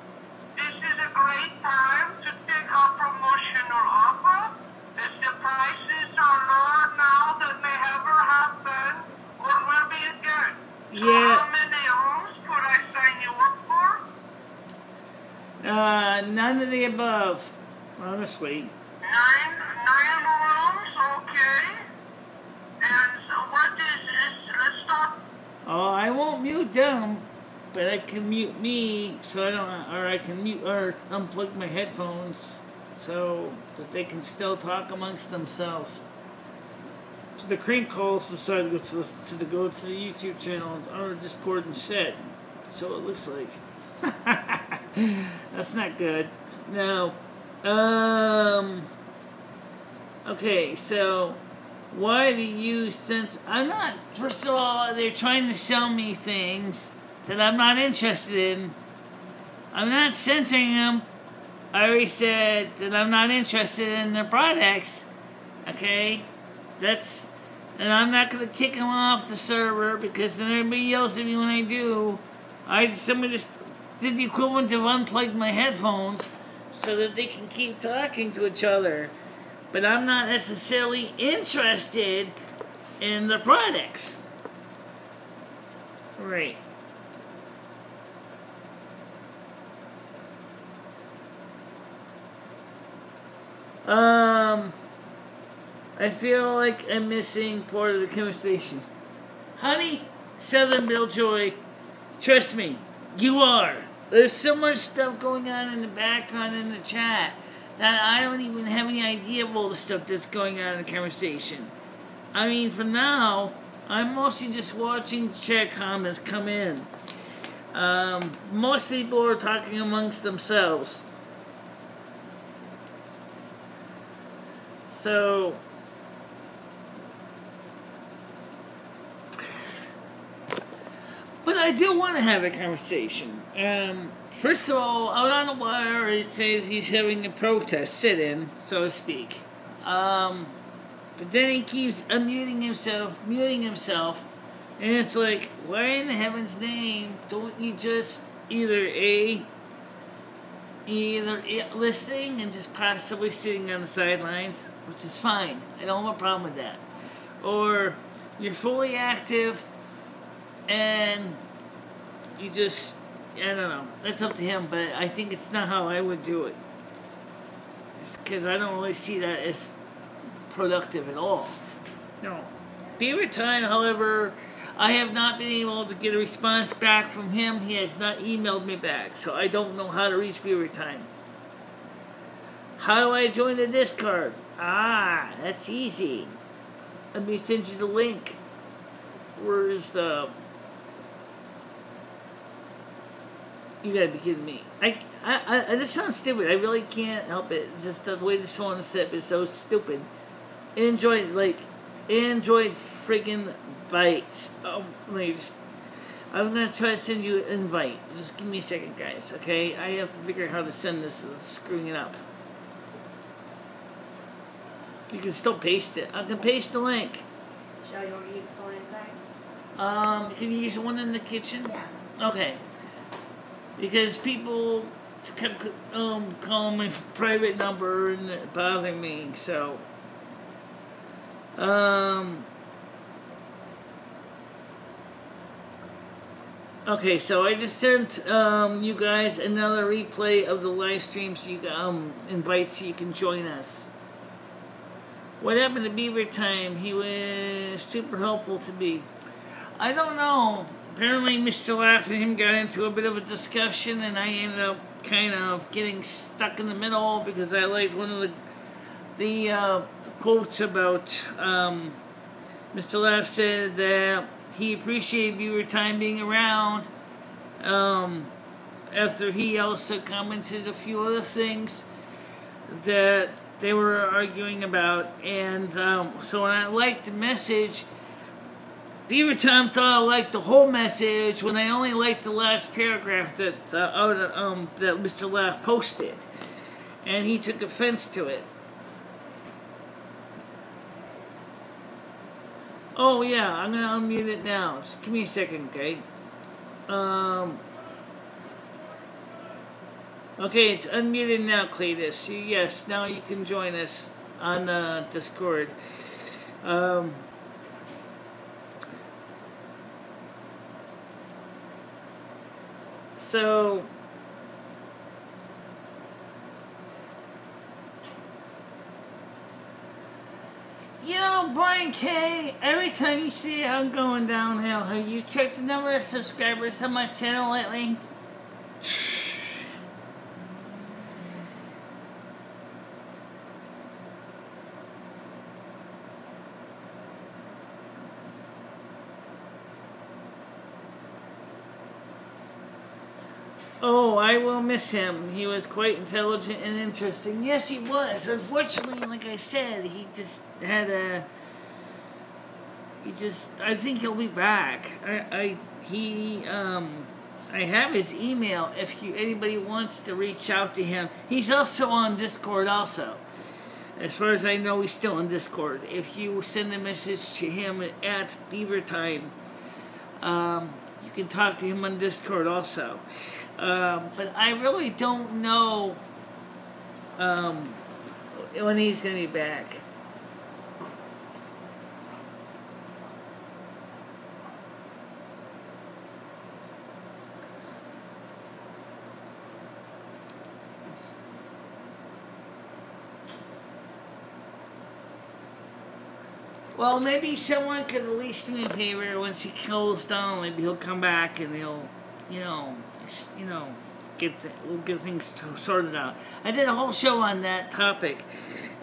This is a great time to take our promotional offer as the prices are lower now than they ever have been or will be again. So Yeah. how many rooms could I sign you up for? None of the above, honestly. Nine rooms, okay. And so what is this? Let's stop. Oh, I won't mute them. but I can mute me so I don't, or I can mute or unplug my headphones so that they can still talk amongst themselves. So the crank calls decided to go to the YouTube channel or Discord instead. So it looks like. That's not good. Now, okay, so why do you sense? I'm not. First of all, they're trying to sell me things that I'm not interested in. I'm not censoring them. I already said that I'm not interested in their products. Okay, and I'm not gonna kick them off the server because then everybody yells at me when I do. Someone just did the equivalent of unplugged my headphones so that they can keep talking to each other. But I'm not necessarily interested in the products. Right. I feel like I'm missing part of the conversation. Honey, Southern Bill Joy, trust me, you are. There's so much stuff going on in the background in the chat that I don't even have any idea of all the stuff that's going on in the conversation. I mean, for now, I'm mostly just watching chat comments come in. Most people are talking amongst themselves. So, but I do want to have a conversation. First of all, out on the wire, he says he's having a protest sit-in, so to speak. But then he keeps unmuting himself, muting himself, and it's like, why in the heaven's name don't you just either listening and just passively sitting on the sidelines, which is fine. I don't have a problem with that. Or you're fully active and you just, I don't know. That's up to him, but I think it's not how I would do it. It's because I don't really see that as productive at all. No. Beaver Time, however, I have not been able to get a response back from him. He has not emailed me back, so I don't know how to reach Beaver Time. How do I join the Discord? Ah, that's easy. Let me send you the link. Where's the... You gotta be kidding me. This sounds stupid. I really can't help it. It's just the way this phone is set is so stupid. Android friggin' bites. Oh, I'm gonna try to send you an invite. Just give me a second, guys, okay? I have to figure out how to send this without screwing it up. You can still paste it. I can paste the link. Shall you want to use the phone inside? Can you use one in the kitchen? Yeah. Okay. Because people kept calling my private number and it bothering me, so... Okay, so I just sent you guys another replay of the live stream so you invite so you can join us. What happened to Beaver Time? He was super helpful to me. I don't know. Apparently Mr. Laugh and him got into a bit of a discussion and I ended up kind of getting stuck in the middle because I liked one of the quotes about Mr. Laugh said that he appreciated Beaver Time being around after he also commented a few other things that they were arguing about, and so when I liked the message, Beaver Time thought I liked the whole message when I only liked the last paragraph that that Mr. Laugh posted, and he took offense to it. Oh yeah, I'm gonna unmute it now. Just give me a second, okay? Okay, it's unmuted now, Cletus. Yes, now you can join us on Discord. So... You know, up, Brian K? Every time you see it, I'm going downhill. Have you checked the number of subscribers on my channel lately? Oh, I will miss him. He was quite intelligent and interesting. Yes, he was. Unfortunately, like I said, he just had a... I think he'll be back. I have his email if anybody wants to reach out to him. He's also on Discord also. As far as I know, he's still on Discord. If you send a message to him at Beaver Time, you can talk to him on Discord also. But I really don't know when he's going to be back. Well, maybe someone could at least do me a favor. Once he cools down, maybe he'll come back and he'll, we'll get things sorted out. I did a whole show on that topic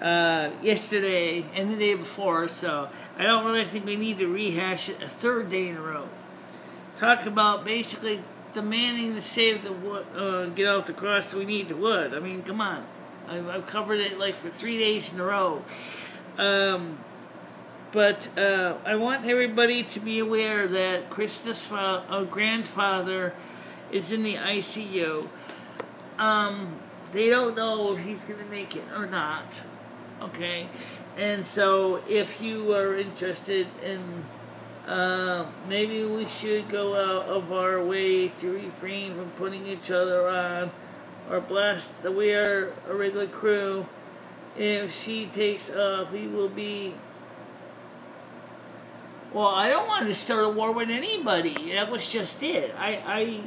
yesterday and the day before, so I don't really think we need to rehash it a third day in a row. Talk about basically demanding to save the wood, get out the cross so we need the wood. I mean, come on. I've covered it like for 3 days in a row. But I want everybody to be aware that Krista's grandfather is in the ICU. They don't know if he's going to make it or not. Okay? And so if you are interested in... maybe we should go out of our way to refrain from putting each other on or blast the We Are a Regular Crew. If she takes off, we will be... Well, I don't want to start a war with anybody. That was just it. I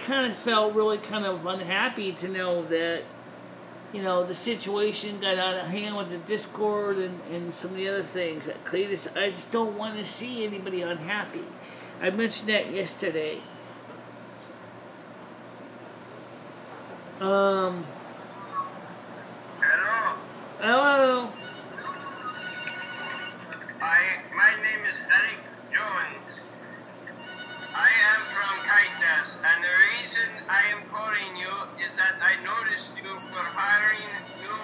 kind of felt really kind of unhappy to know that, the situation got out of hand with the Discord and some of the other things. I just don't want to see anybody unhappy. I mentioned that yesterday. Hello. Hello. My name is Eric Jones. I am from Kaitas, and the reason I am calling you is that I noticed you were hiring new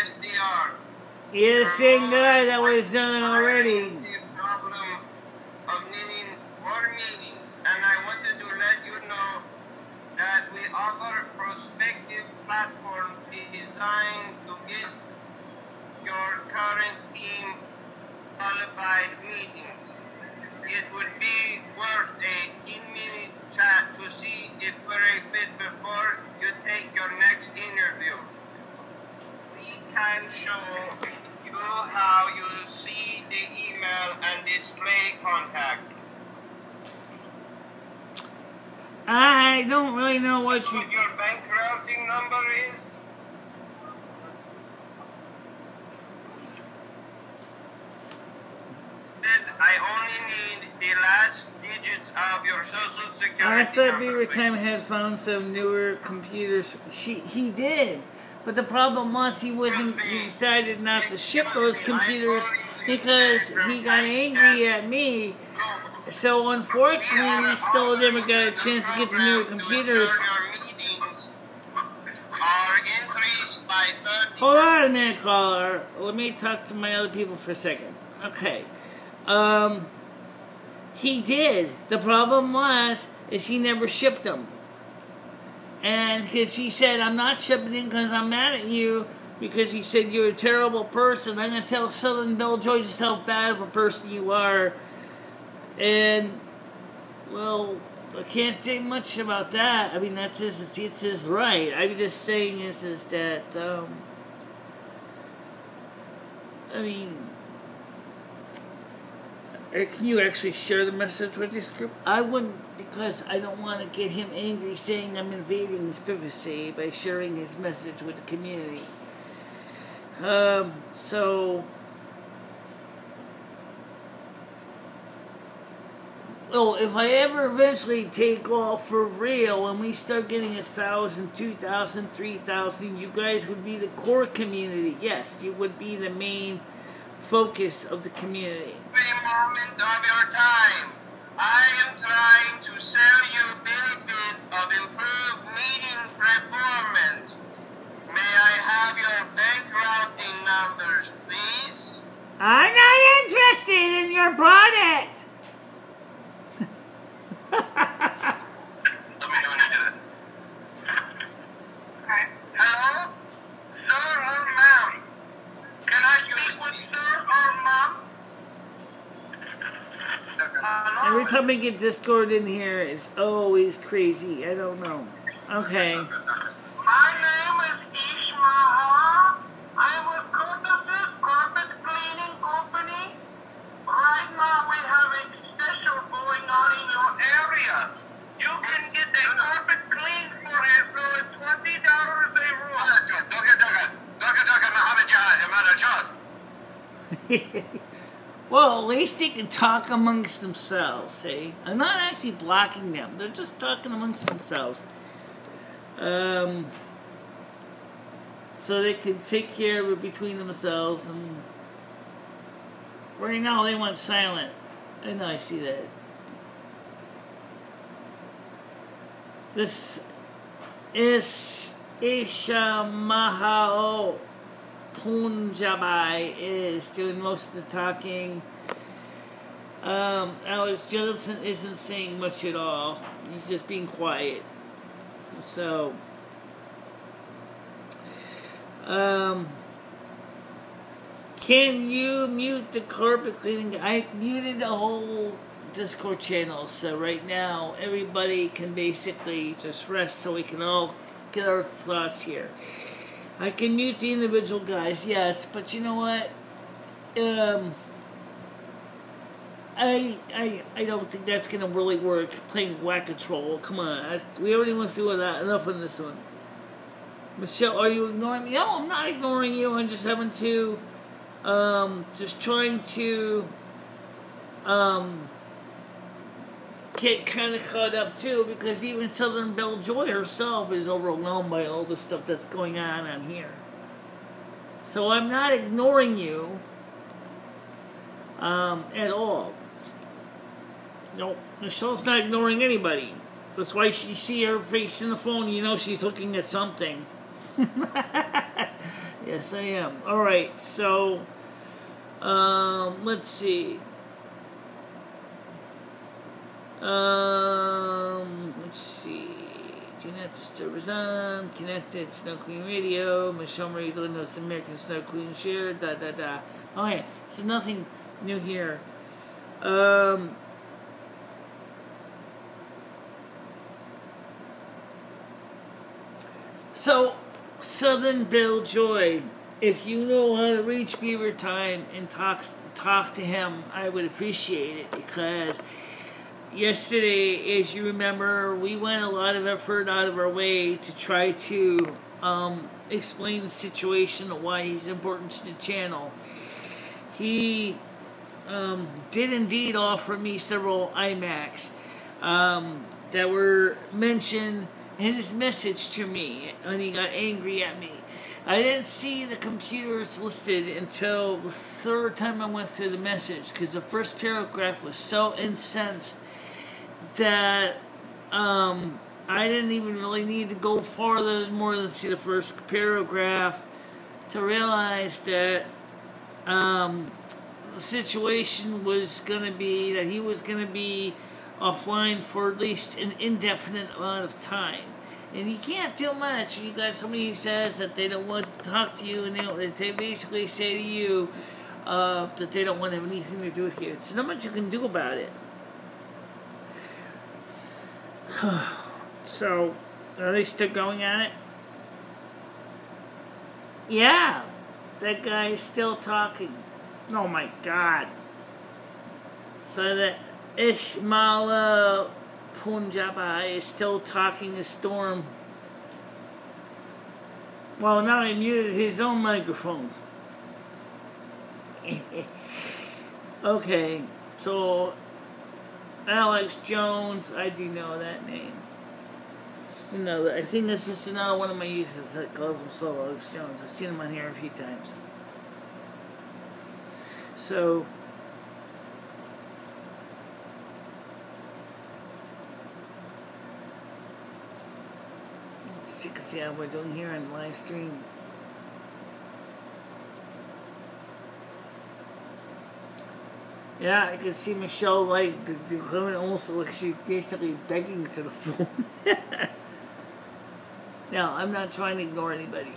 SDR. You're the same guy that was done already. The problem of needing more meetings, and I wanted to let you know that we offer a prospective platform designed to get your current team qualified meetings. It would be worth a 10-minute chat to see if we're a fit before you take your next interview. We can show you how you see the email and display contact. I don't really know what What your bank routing number is? I only need the last digits of your social security I thought number. Beaver Time had found some newer computers. He did, but the problem was he decided not to ship those computers because he got angry at me. So unfortunately, we still never got a chance to get the newer computers. Hold on a minute, caller. Let me talk to my other people for a second. Okay. He did. The problem is he never shipped them. And because he said, I'm not shipping in because I'm mad at you, because he said you're a terrible person. I'm going to tell Southern Bill George just how bad of a person you are. And, well, I can't say much about that. I mean, it's his right. I'm just saying is that, I mean... Can you actually share the message with this group? I wouldn't, because I don't want to get him angry saying I'm invading his privacy by sharing his message with the community. So, oh, if I ever eventually take off for real and we start getting 1,000, 2,000, 3,000, you guys would be the core community. Yes, you would be the main focus of the community. Every moment of your time, I am trying to sell you benefit of improved meeting performance. May I have your bank routing numbers, please? I'm not interested in your product. Let me know when you get it. Hello? Sir or ma'am? Can I speak with sir or ma'am? Hello? Every time I get Discord in here, it's always crazy. I don't know. Okay. My name is Ishmael. I'm with Curtis's Carpet Cleaning Company. Right now we have a special going on in your area. You can get a carpet cleaned for as low as $20 a room. Well, at least they can talk amongst themselves, see? I'm not actually blocking them. They're just talking amongst themselves. So they can take care of it between themselves. And right now they want silent. I know, I see that. This is Ishamahao Punjabi is doing most of the talking. Alex Johnson isn't saying much at all. He's just being quiet. So, can you mute the carpet cleaning? I muted the whole Discord channel, so right now everybody can basically just rest so we can all get our thoughts here. I can mute the individual guys, yes, but you know what? I don't think that's gonna really work. Playing whack-a-troll, come on, we already went through that. Enough on this one. Michelle, are you ignoring me? No, I'm not ignoring you. I'm just having to, just trying to, get kind of caught up too, because even Southern Belle Joy herself is overwhelmed by all the stuff that's going on here. So I'm not ignoring you at all. No, Michelle's not ignoring anybody. That's why you see her face in the phone, you know she's looking at something. Yes, I am. Alright, so let's see. Let's see. Do not disturb is on. Connected. Snow Queen Radio. MicheleMarieDalene, North American Snow Queen share. Da da da. Okay, so nothing new here. So, Southern Belle Joy, if you know how to reach Beaver Time and talk to him, I would appreciate it, because yesterday, as you remember, we went a lot of effort out of our way to try to explain the situation of why he's important to the channel. He did indeed offer me several iMacs that were mentioned in his message to me, and he got angry at me. I didn't see the computers listed until the third time I went through the message, because the first paragraph was so incensed that I didn't even really need to go more than see the first paragraph to realize that the situation was going to be that he was going to be offline for at least an indefinite amount of time. And you can't do much. You got somebody who says that they don't want to talk to you, and they basically say to you that they don't want to have anything to do with you. There's not much you can do about it. So, are they still going at it? Yeah, that guy is still talking. Oh my God. So that Ishmael Punjabi is still talking to Storm. Well, now he muted his own microphone. Okay, so Alex Jones, I do know that name. It's another, I think this is another one of my users that calls himself Alex Jones. I've seen him on here a few times. So, as you can see how we're doing here on live stream. Yeah, I can see Michelle like the comment almost like she's basically begging to the phone. Now, I'm not trying to ignore anybody.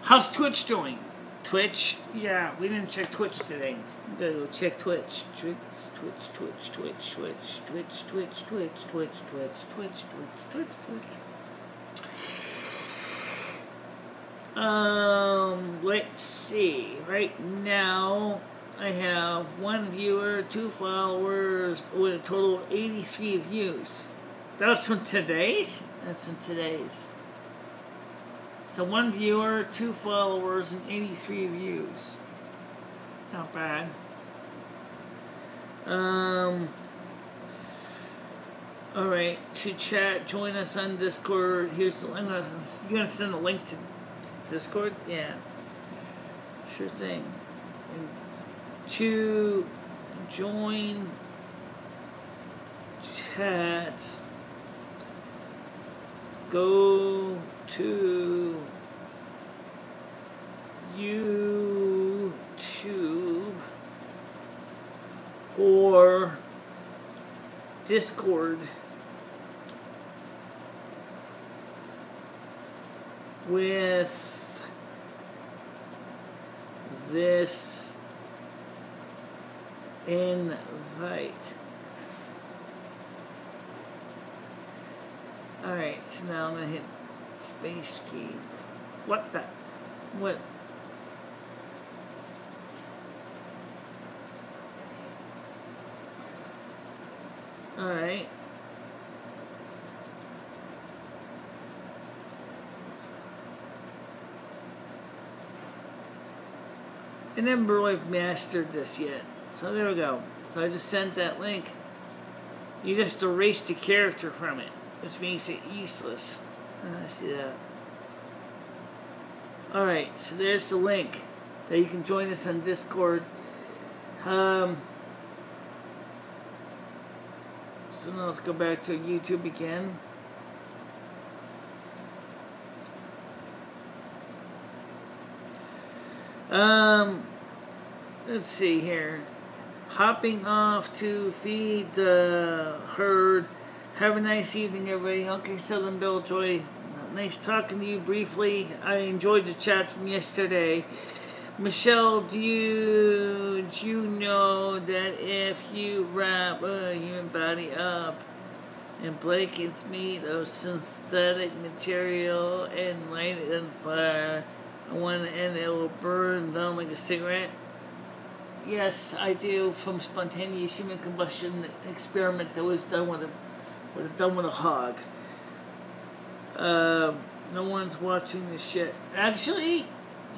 How's Twitch doing? Twitch? Yeah, we didn't check Twitch today. We gotta go check Twitch. Twitch. Let's see. Right now, I have 1 viewer, 2 followers, with a total of 83 views. That's from today's? That's from today's. So 1 viewer, 2 followers, and 83 views. Not bad. Alright, to chat, join us on Discord. Here's the link. You gonna send a link to Discord? Yeah. Sure thing. And to join chat, go to YouTube or Discord with this invite. Alright, so now I'm gonna hit space key. What the? What? Alright. I never really mastered this yet. So there we go. So I just sent that link. You just erased the character from it, which makes it useless. I see that. Alright, so there's the link. So you can join us on Discord. So now let's go back to YouTube again. Let's see here. Hopping off to feed the herd. Have a nice evening, everybody. Okay, Southern Bill Joy. Nice talking to you briefly. I enjoyed the chat from yesterday. Michelle, do you know that if you wrap a human body up in blankets made of synthetic material and light it on fire, on one end it will burn down like a cigarette? Yes, I do, from spontaneous human combustion experiment that was done with a hog. No one's watching this shit. Actually,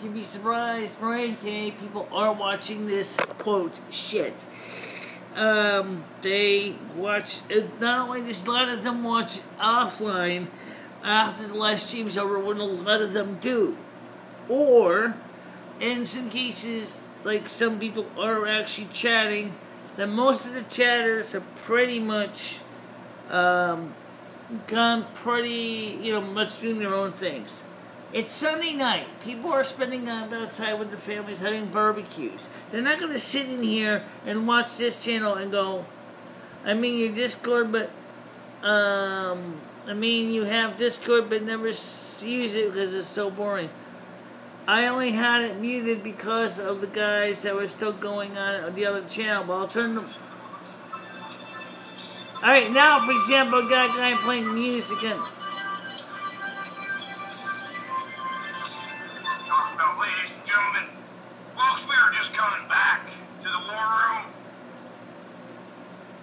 you'd be surprised, Mariah K. People are watching this, quote, shit. They watch, not only does a lot of them watch offline after the live stream's over, when a lot of them do. Or, in some cases, like some people are actually chatting, that most of the chatters are pretty much, gone pretty, much doing their own things. It's Sunday night. People are spending time outside with their families having barbecues. They're not going to sit in here and watch this channel and go, I mean, your Discord, but, you have Discord, but never use it because it's so boring. I only had it muted because of the guys that were still going on the other channel, but I'll turn them. Alright, now, for example, I got a guy playing music again. Ladies and gentlemen, folks, we are just coming back to the war room,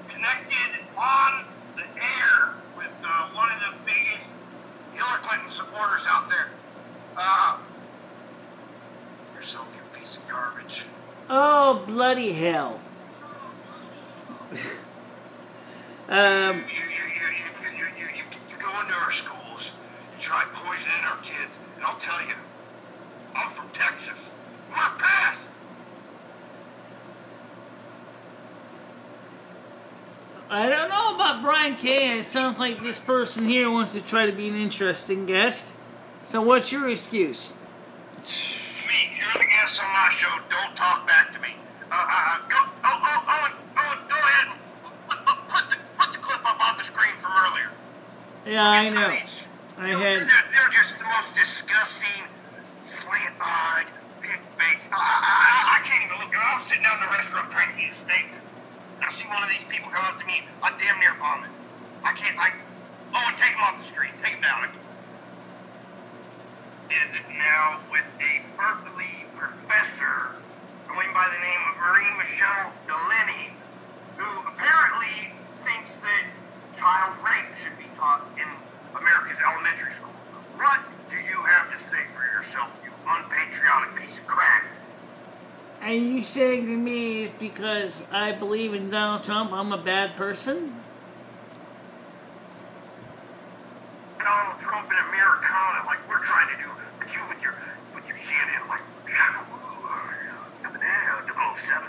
connected on the air with one of the biggest Hillary Clinton supporters out there. bloody hell. You go into our schools, you try poisoning our kids, and I'll tell you, I'm from Texas. We're past. I don't know about Brian K. It sounds like this person here wants to try to be an interesting guest. So what's your excuse? Me, you're the guest on my show. Don't talk back to me. Go ahead and put the clip up on the screen from earlier. Yeah, I know. They're just the most disgusting, slant-eyed, big-faced. I can't even look. I was sitting down in the restaurant trying to eat a steak. I see one of these people come up to me, I damn near vomit. I can't, Owen, take him off the screen. Take him down. And now with a Berkeley professor going by the name of MicheleMarieDalene, who apparently thinks that child rape should be taught in America's elementary school. What do you have to say for yourself, you unpatriotic piece of crap? Are you saying to me it's because I believe in Donald Trump, I'm a bad person? Donald Trump in Americana, like we're trying to do, but you with your CNN, like, 007,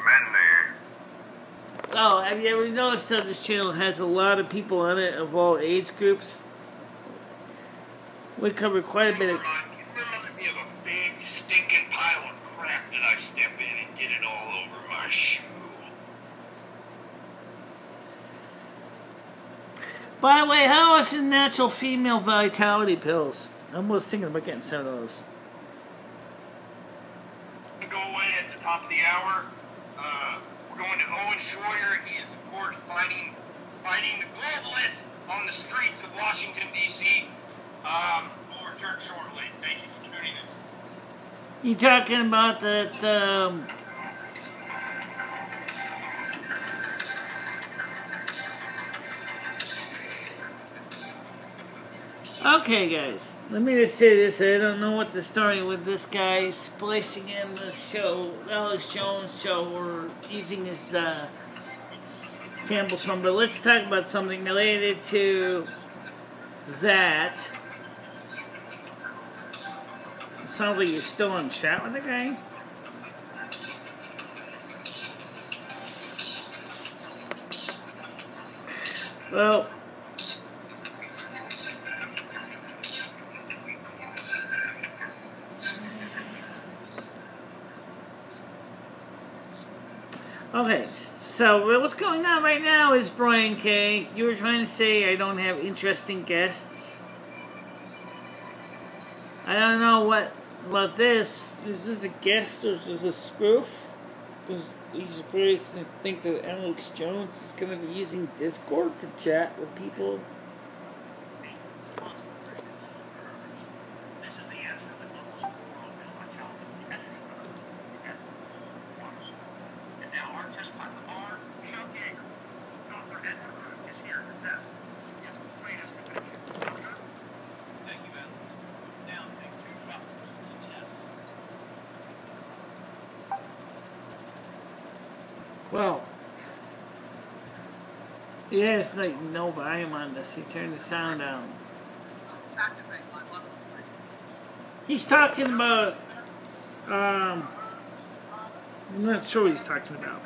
man. Oh, have you ever noticed how this channel has a lot of people on it of all age groups? We cover quite a bit of... You remind me of a big, stinking pile of crap that I step in and get it all over my shoe. By the way, how is the natural female vitality pills? I'm almost thinking about getting some of those. Go away at the top of the hour. We're going to Owen Schroyer. He is, of course, fighting the globalists on the streets of Washington, D.C. We'll return shortly. Thank you for tuning in. You talking about that, Okay, guys, let me just say this. I don't know what the story with this guy splicing in the show, Alex Jones show, or using his samples from, but let's talk about something related to that. It sounds like you're still in chat with the guy. Well, okay, so what's going on right now is Brian K. You were trying to say I don't have interesting guests. I don't know what about this. Is this a guest or is this a spoof? Because he's probably thinks that Alex Jones is going to be using Discord to chat with people. This is the answer that levels of world mentality, the estrogen levels, and full water supply. And now our test pilot are Chuck Yeager. Dr. Edgar is here to test his greatest invention. Doctor? Thank you, Alex. Now take 2 drops to test. Well, yeah, it's like no volume on this. He turned the sound down. He's talking about, I'm not sure what he's talking about.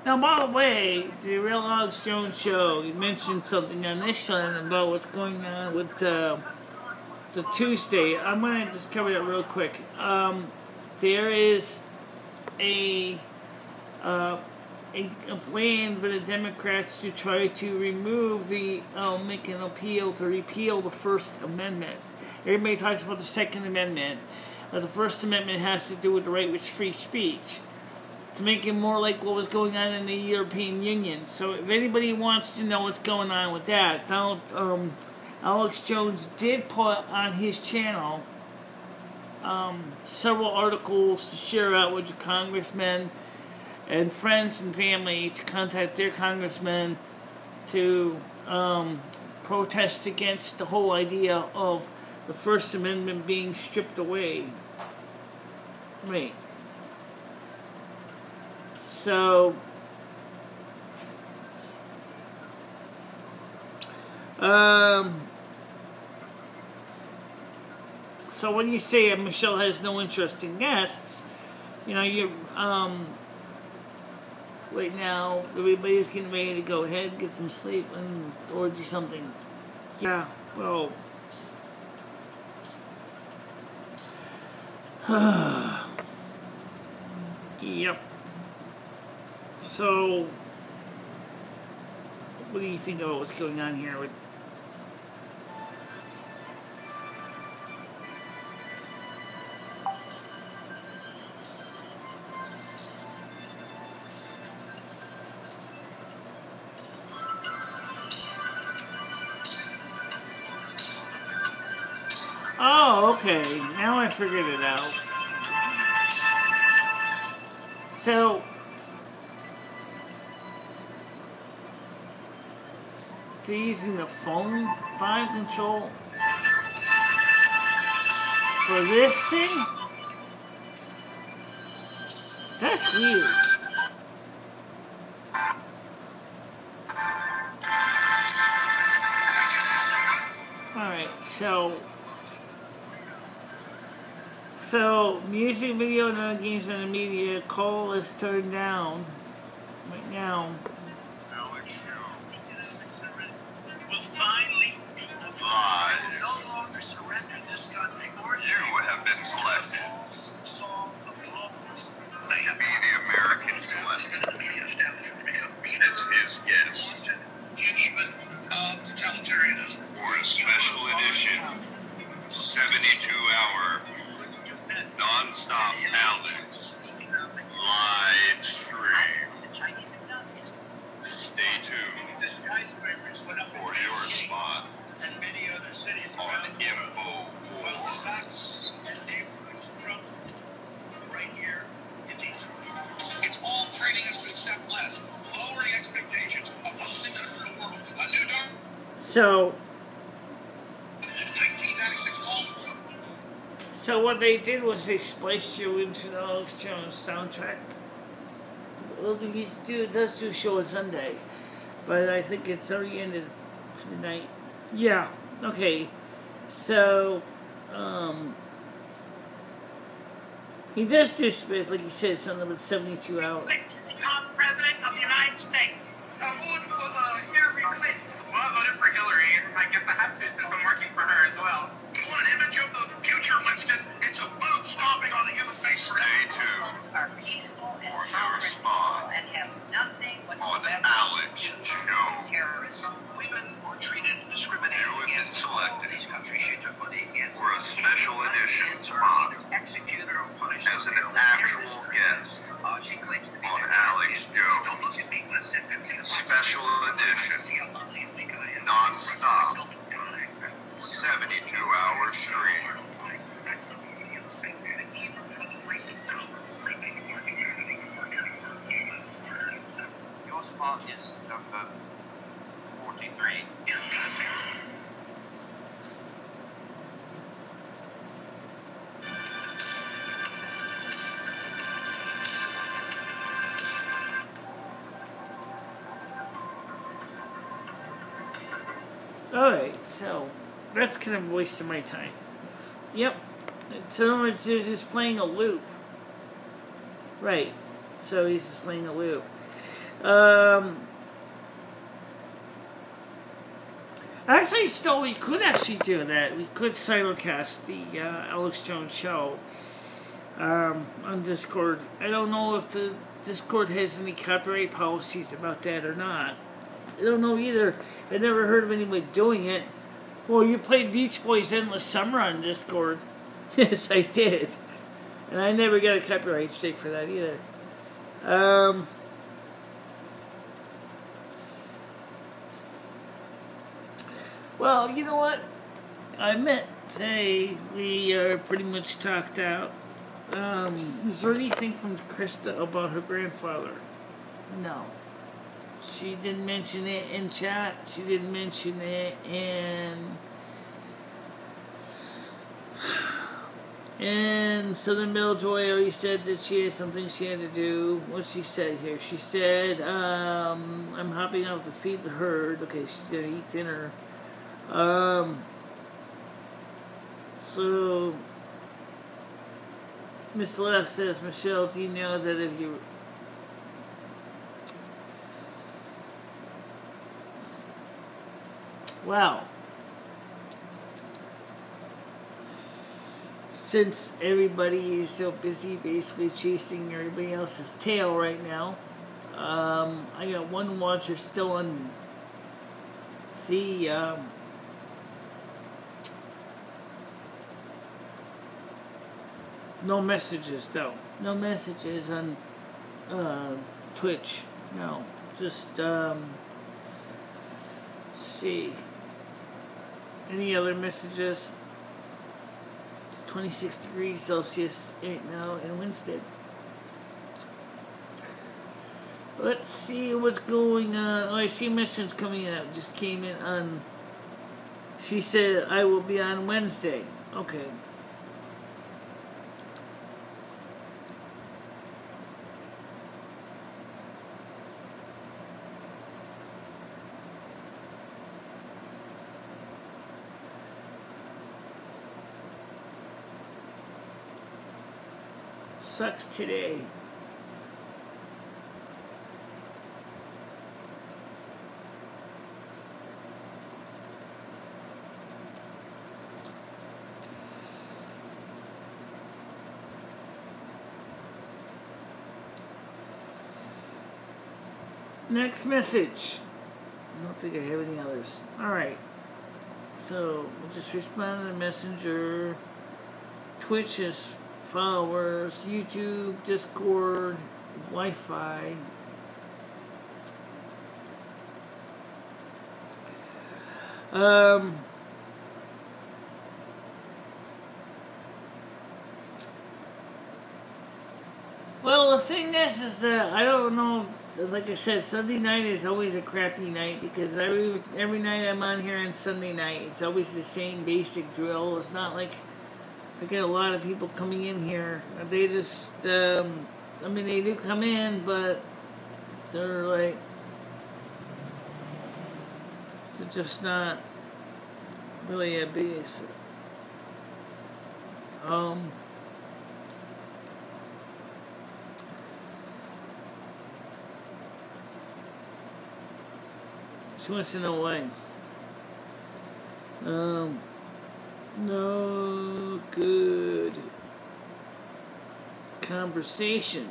Now, by the way, the Real Alex Jones show, you mentioned something on this show about what's going on with the Tuesday. I'm going to just cover that real quick. There is a plan by the Democrats to try to remove make an appeal to repeal the First Amendment. Everybody talks about the Second Amendment. The First Amendment has to do with the right with free speech, to make it more like what was going on in the European Union. So if anybody wants to know what's going on with that, Alex Jones did put on his channel several articles to share out with your congressmen and friends and family to contact their congressmen to protest against the whole idea of the First Amendment being stripped away. Right. So, so when you say Michelle has no interest in guests, you know, you right now everybody's getting ready to go ahead, get some sleep, and or do something. Yeah, well, yep. So, what do you think about what's going on here with? Oh, okay. Now I figured it out. So, they're using the phone volume control for this thing? That's weird. Alright, so music, video, and other games and the media call is turned down right now. Alex will finally be alive. We will no longer surrender this country or you have been selected to be the American selected as his guest. Kinsman of totalitarianism. Or a special edition 72-hour non-stop Alex live stream. Stay tuned for your spot and many other cities on Info Wars. And neighborhoods trouble right here in Detroit. It's all training us to accept less, lowering expectations, a post-industrial world, a new dark. So 1996 calls for. So what they did was they spliced you into the Alex Jones soundtrack. Well, it does do show on Sunday, but I think it's already ended for the night. Yeah, okay. So, he does do spit, like you said, something with 72 hours. President of the United States. I voted for Hillary Clinton. Well, I voted for Hillary. I guess I have to since I'm working for her as well. You want an image of the future Winston? It's a boot stomping on the human face. Stay tuned. Are peaceful and For your tolerant spot and have nothing on whatsoever Alex to do with Jones. terrorism. Women were treated discriminated You have been against. selected These countries should be put against. for a special edition spot Executed or punished as an actual guest she claims to be on their Alex champion. Jones. Special edition non-stop 72-hour stream. Your spot is number 43. Alright, so that's kind of a waste of my time. Yep. So in other words, they're just playing a loop. Right. So he's just playing a loop. Actually, still, we could actually do that. We could simulcast the Alex Jones show on Discord. I don't know if the Discord has any copyright policies about that or not. I don't know either. I never heard of anybody doing it. Well, you played Beach Boys Endless Summer on Discord. Yes, I did. And I never got a copyright strike for that either. Well, you know what? I admit, today we are pretty much talked out. Is there anything from Krista about her grandfather? No. She didn't mention it in chat. She didn't mention it in Southern Belle Joy already said that she had something she had to do. What she said here? She said, I'm hopping off to feed the herd. Okay, she's gonna eat dinner. So Miss Left says, Michelle, do you know that if you... Wow. Since everybody is so busy basically chasing everybody else's tail right now, I got one watcher still on the no messages though. No messages on Twitch. No. Just see. Any other messages? It's 26 degrees Celsius right now in Winston. Let's see what's going on. Oh, I see a message coming out. Just came in on... She said, I will be on Wednesday. Okay. Sucks today. Next message. I don't think I have any others. Alright. So, we'll just respond to the messenger. Twitch is followers, YouTube, Discord, Wi-Fi. Well, the thing is that I don't know. Like I said, Sunday night is always a crappy night because every night I'm on here on Sunday night, it's always the same basic drill. It's not like I get a lot of people coming in here. They just, I mean, they do come in, but they're like, they're just not really a base. She wants to know why. No good conversation.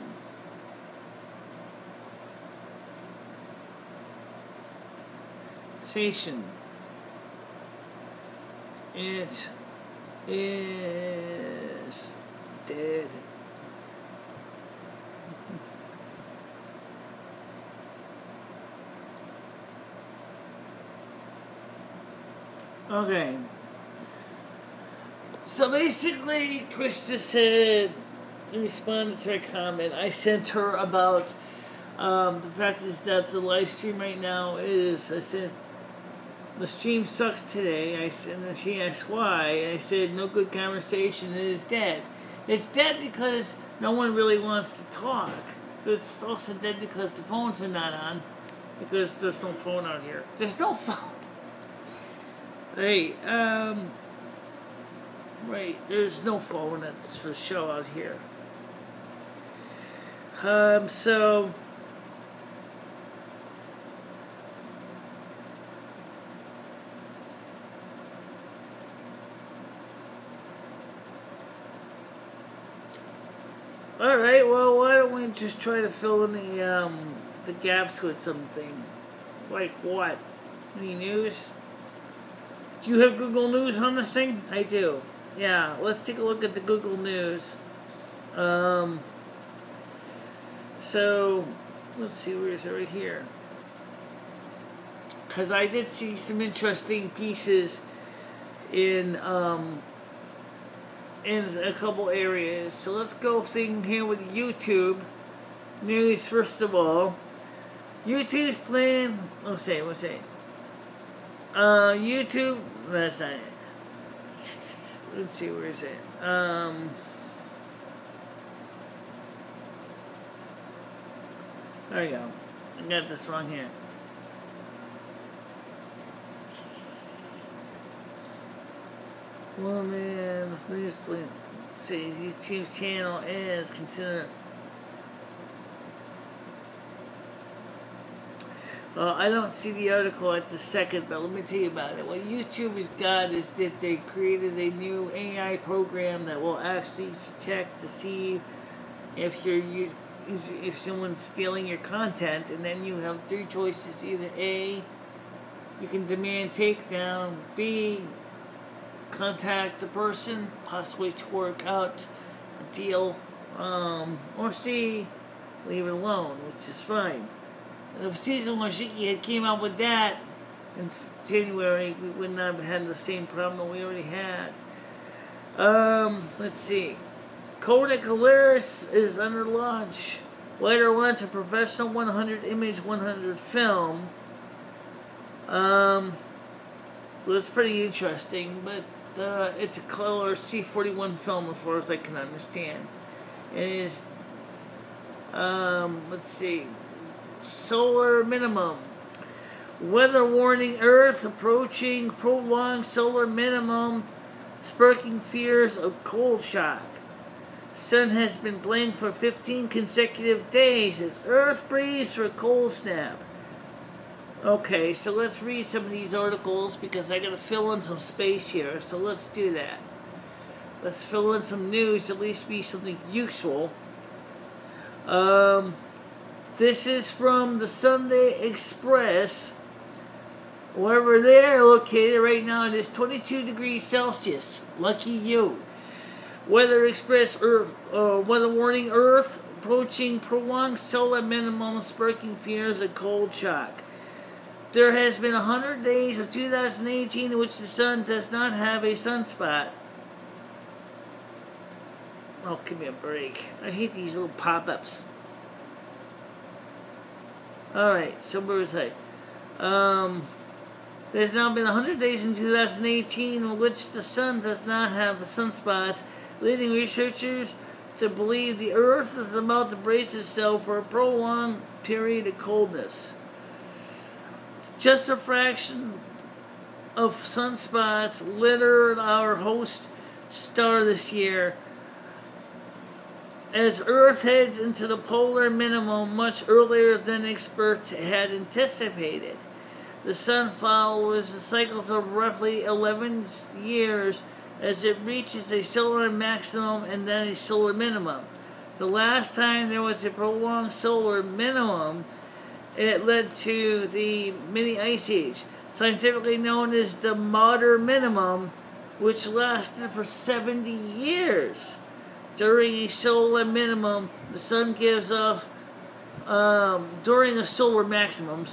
It is dead. Okay. So basically, Krista said, in response to her comment, I sent her about the fact is that the live stream right now is, I said, the stream sucks today. I said, and she asked why. I said, no good conversation, it is dead. It's dead because no one really wants to talk. But it's also dead because the phones are not on. Because there's no phone out here. There's no phone. Hey, right, there's no phone that's for show out here. So all right, well, why don't we just try to fill in the gaps with something? Like what? Any news? Do you have Google News on this thing? I do. Yeah, let's take a look at the Google News. So, let's see, where is it right here? Because I did see some interesting pieces in a couple areas. So let's go thing here with YouTube news first of all. YouTube's plan. What's say? YouTube. That's not it. Let's see, where is it? There you go. I got this wrong here. Well, man, let's see. YouTube channel is considered. I don't see the article at the second, but let me tell you about it. What YouTube has got is that they created a new AI program that will actually check to see if if someone's stealing your content, and then you have three choices: either A, you can demand takedown; B, contact the person, possibly to work out a deal, or C, leave it alone, which is fine. And if Season Washiki had came out with that in January, we would not have had the same problem that we already had. Let's see. Kodak Alaris is under launch. Later launch a professional 100 image 100 film. That's pretty interesting, but it's a color C41 film as far as I can understand. It is, let's see. Solar minimum. Weather warning: Earth approaching prolonged solar minimum, sparking fears of cold shock. Sun has been blamed for 15 consecutive days as Earth braces for a cold snap. Okay, so let's read some of these articles because I gotta fill in some space here, so let's do that. Let's fill in some news, at least be something useful. This is from the Sunday Express. Wherever they're located right now, it is 22 degrees Celsius. Lucky you. Weather Express, weather warning: Earth approaching prolonged solar minimum, sparking fears of cold shock. There has been 100 days of 2018 in which the sun does not have a sunspot. Oh, give me a break. I hate these little pop-ups. Alright, so where was I? There's now been 100 days in 2018 in which the sun does not have sunspots, leading researchers to believe the Earth is about to brace itself for a prolonged period of coldness. Just a fraction of sunspots littered our host star this year, as Earth heads into the polar minimum much earlier than experts had anticipated. The sun follows the cycles of roughly 11 years as it reaches a solar maximum and then a solar minimum. The last time there was a prolonged solar minimum, it led to the mini ice age, scientifically known as the modern minimum, which lasted for 70 years. During a solar minimum, the sun gives off, during a solar maximum,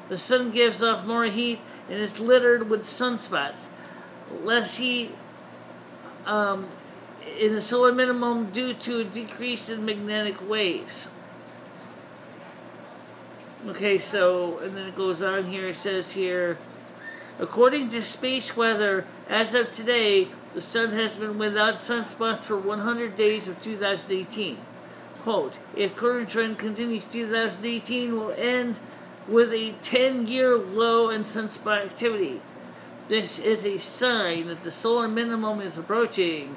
the sun gives off more heat and is littered with sunspots. Less heat in the solar minimum due to a decrease in magnetic waves. Okay, so, and then it goes on here, it says here, according to space weather, as of today, the sun has been without sunspots for 100 days of 2018. Quote, if current trend continues, 2018 will end with a 10-year low in sunspot activity. This is a sign that the solar minimum is approaching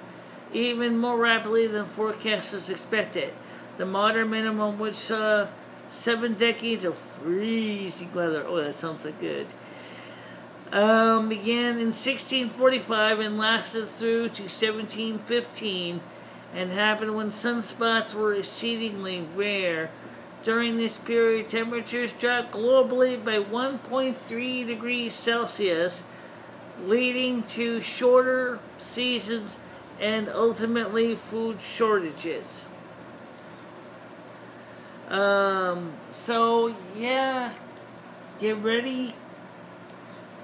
even more rapidly than forecasters expected. The modern minimum, which saw 7 decades of freezing weather, oh, that sounds so good, began in 1645 and lasted through to 1715 and happened when sunspots were exceedingly rare. During this period, temperatures dropped globally by 1.3 degrees Celsius, leading to shorter seasons and ultimately food shortages. So, yeah, get ready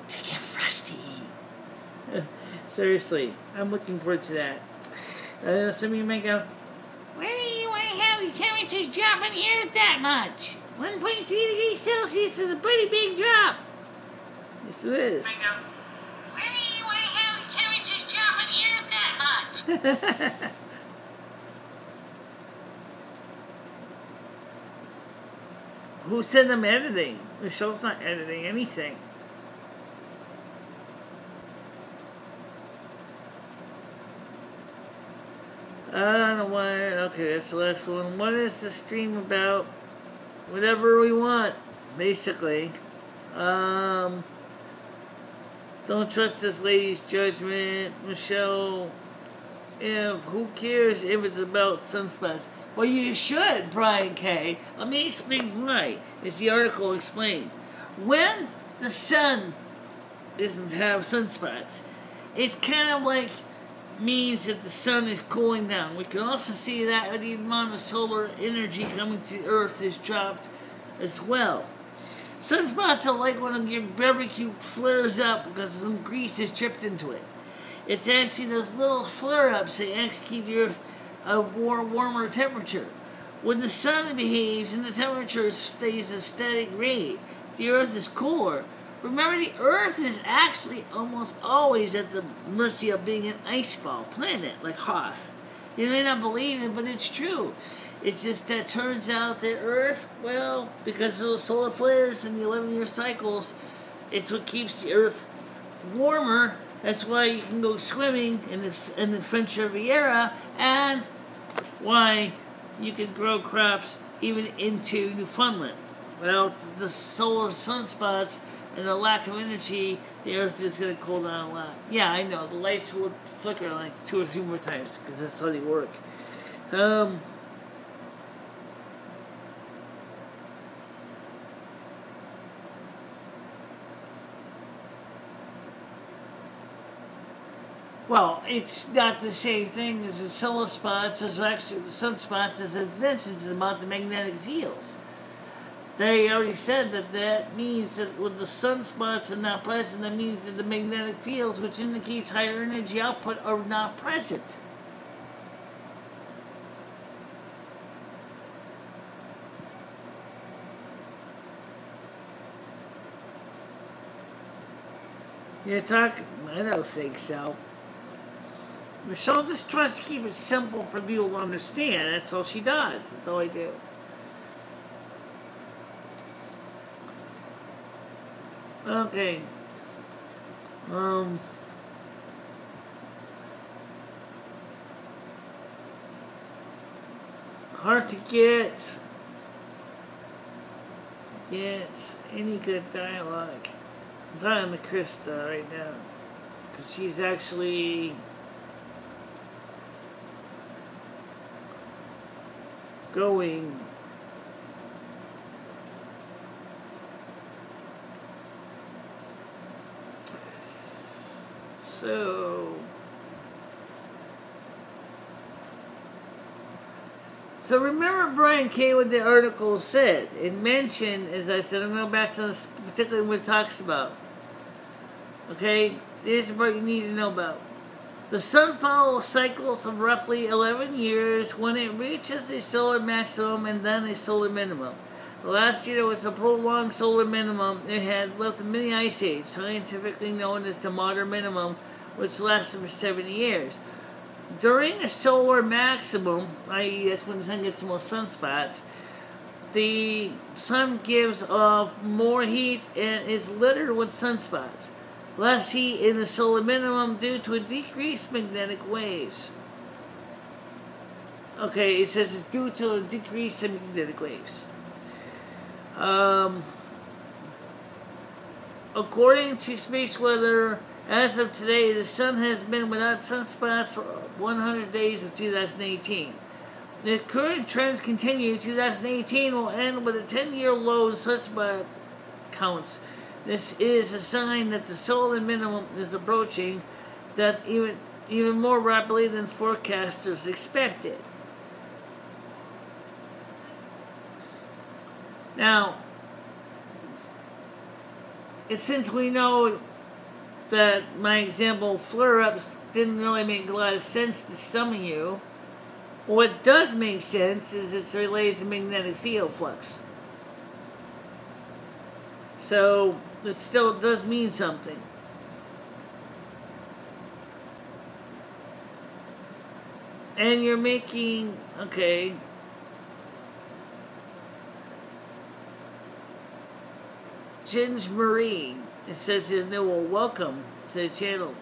to get frosty. Seriously, I'm looking forward to that. Some of you might go, why do you want to have the temperatures drop on the Earth that much? 1.3 degrees Celsius is a pretty big drop. Yes, it is. Why do you want to have the temperatures drop on the Earth that much? Who said I'm editing? Michelle's not editing anything. I don't know why. Okay, that's the last one. What is the stream about? Whatever we want, basically. Don't trust this lady's judgment. Michelle, who cares if it's about sunspots? Well, you should, Brian K. Let me explain why. As the article explained. When the sun doesn't have sunspots, it's kind of like means that the sun is cooling down. We can also see that the amount of solar energy coming to Earth is dropped as well. Sunspots are like when your barbecue flares up because some grease is dripped into it. It's actually those little flare-ups that actually keep the Earth a warmer temperature. When the sun behaves and the temperature stays a static rate, the Earth is cooler. Remember, the Earth is actually almost always at the mercy of being an ice ball planet, like Hoth. You may not believe it, but it's true. It's just that turns out that Earth, well, because of the solar flares and the 11-year cycles, it's what keeps the Earth warmer. That's why you can go swimming in the French Riviera, and why you can grow crops even into Newfoundland. Without the solar sunspots and the lack of energy, the Earth is going to cool down a lot. Yeah, I know. The lights will flicker like 2 or 3 more times because that's how they work. Well, it's not the same thing as the solar spots. As actually the sunspots, as it mentions, is about the magnetic fields. They already said that means that when the sunspots are not present, that means that the magnetic fields, which indicates higher energy output, are not present. I don't think so. Michelle just tries to keep it simple for people to understand. That's all she does. That's all I do. Okay. Hard to get any good dialogue. I'm talking to Krista right now, because she's actually going So remember, Brian K., what the article said. It mentioned, as I said, I'm going back to this, particularly what it talks about. Okay, here's what you need to know about. The sun follows cycles of roughly 11 years when it reaches a solar maximum and then a solar minimum. Last year, there was a prolonged solar minimum. It had left a mini ice age, scientifically known as the modern minimum, which lasted for 70 years. During a solar maximum, i.e. that's when the sun gets the most sunspots, the sun gives off more heat and is littered with sunspots. Less heat in the solar minimum due to a decreased magnetic waves. Okay, it says it's due to a decrease in magnetic waves. According to space weather, as of today, the sun has been without sunspots for 100 days of 2018. If current trends continue, 2018 will end with a 10-year low in sunspot counts. This is a sign that the solar minimum is approaching, that even more rapidly than forecasters expected. Now, since we know that my example flare-ups didn't really make a lot of sense to some of you. What does make sense is it's related to magnetic field flux. So it still does mean something. And you're making, okay. Ginge Marie, it says here, well, welcome to the channel.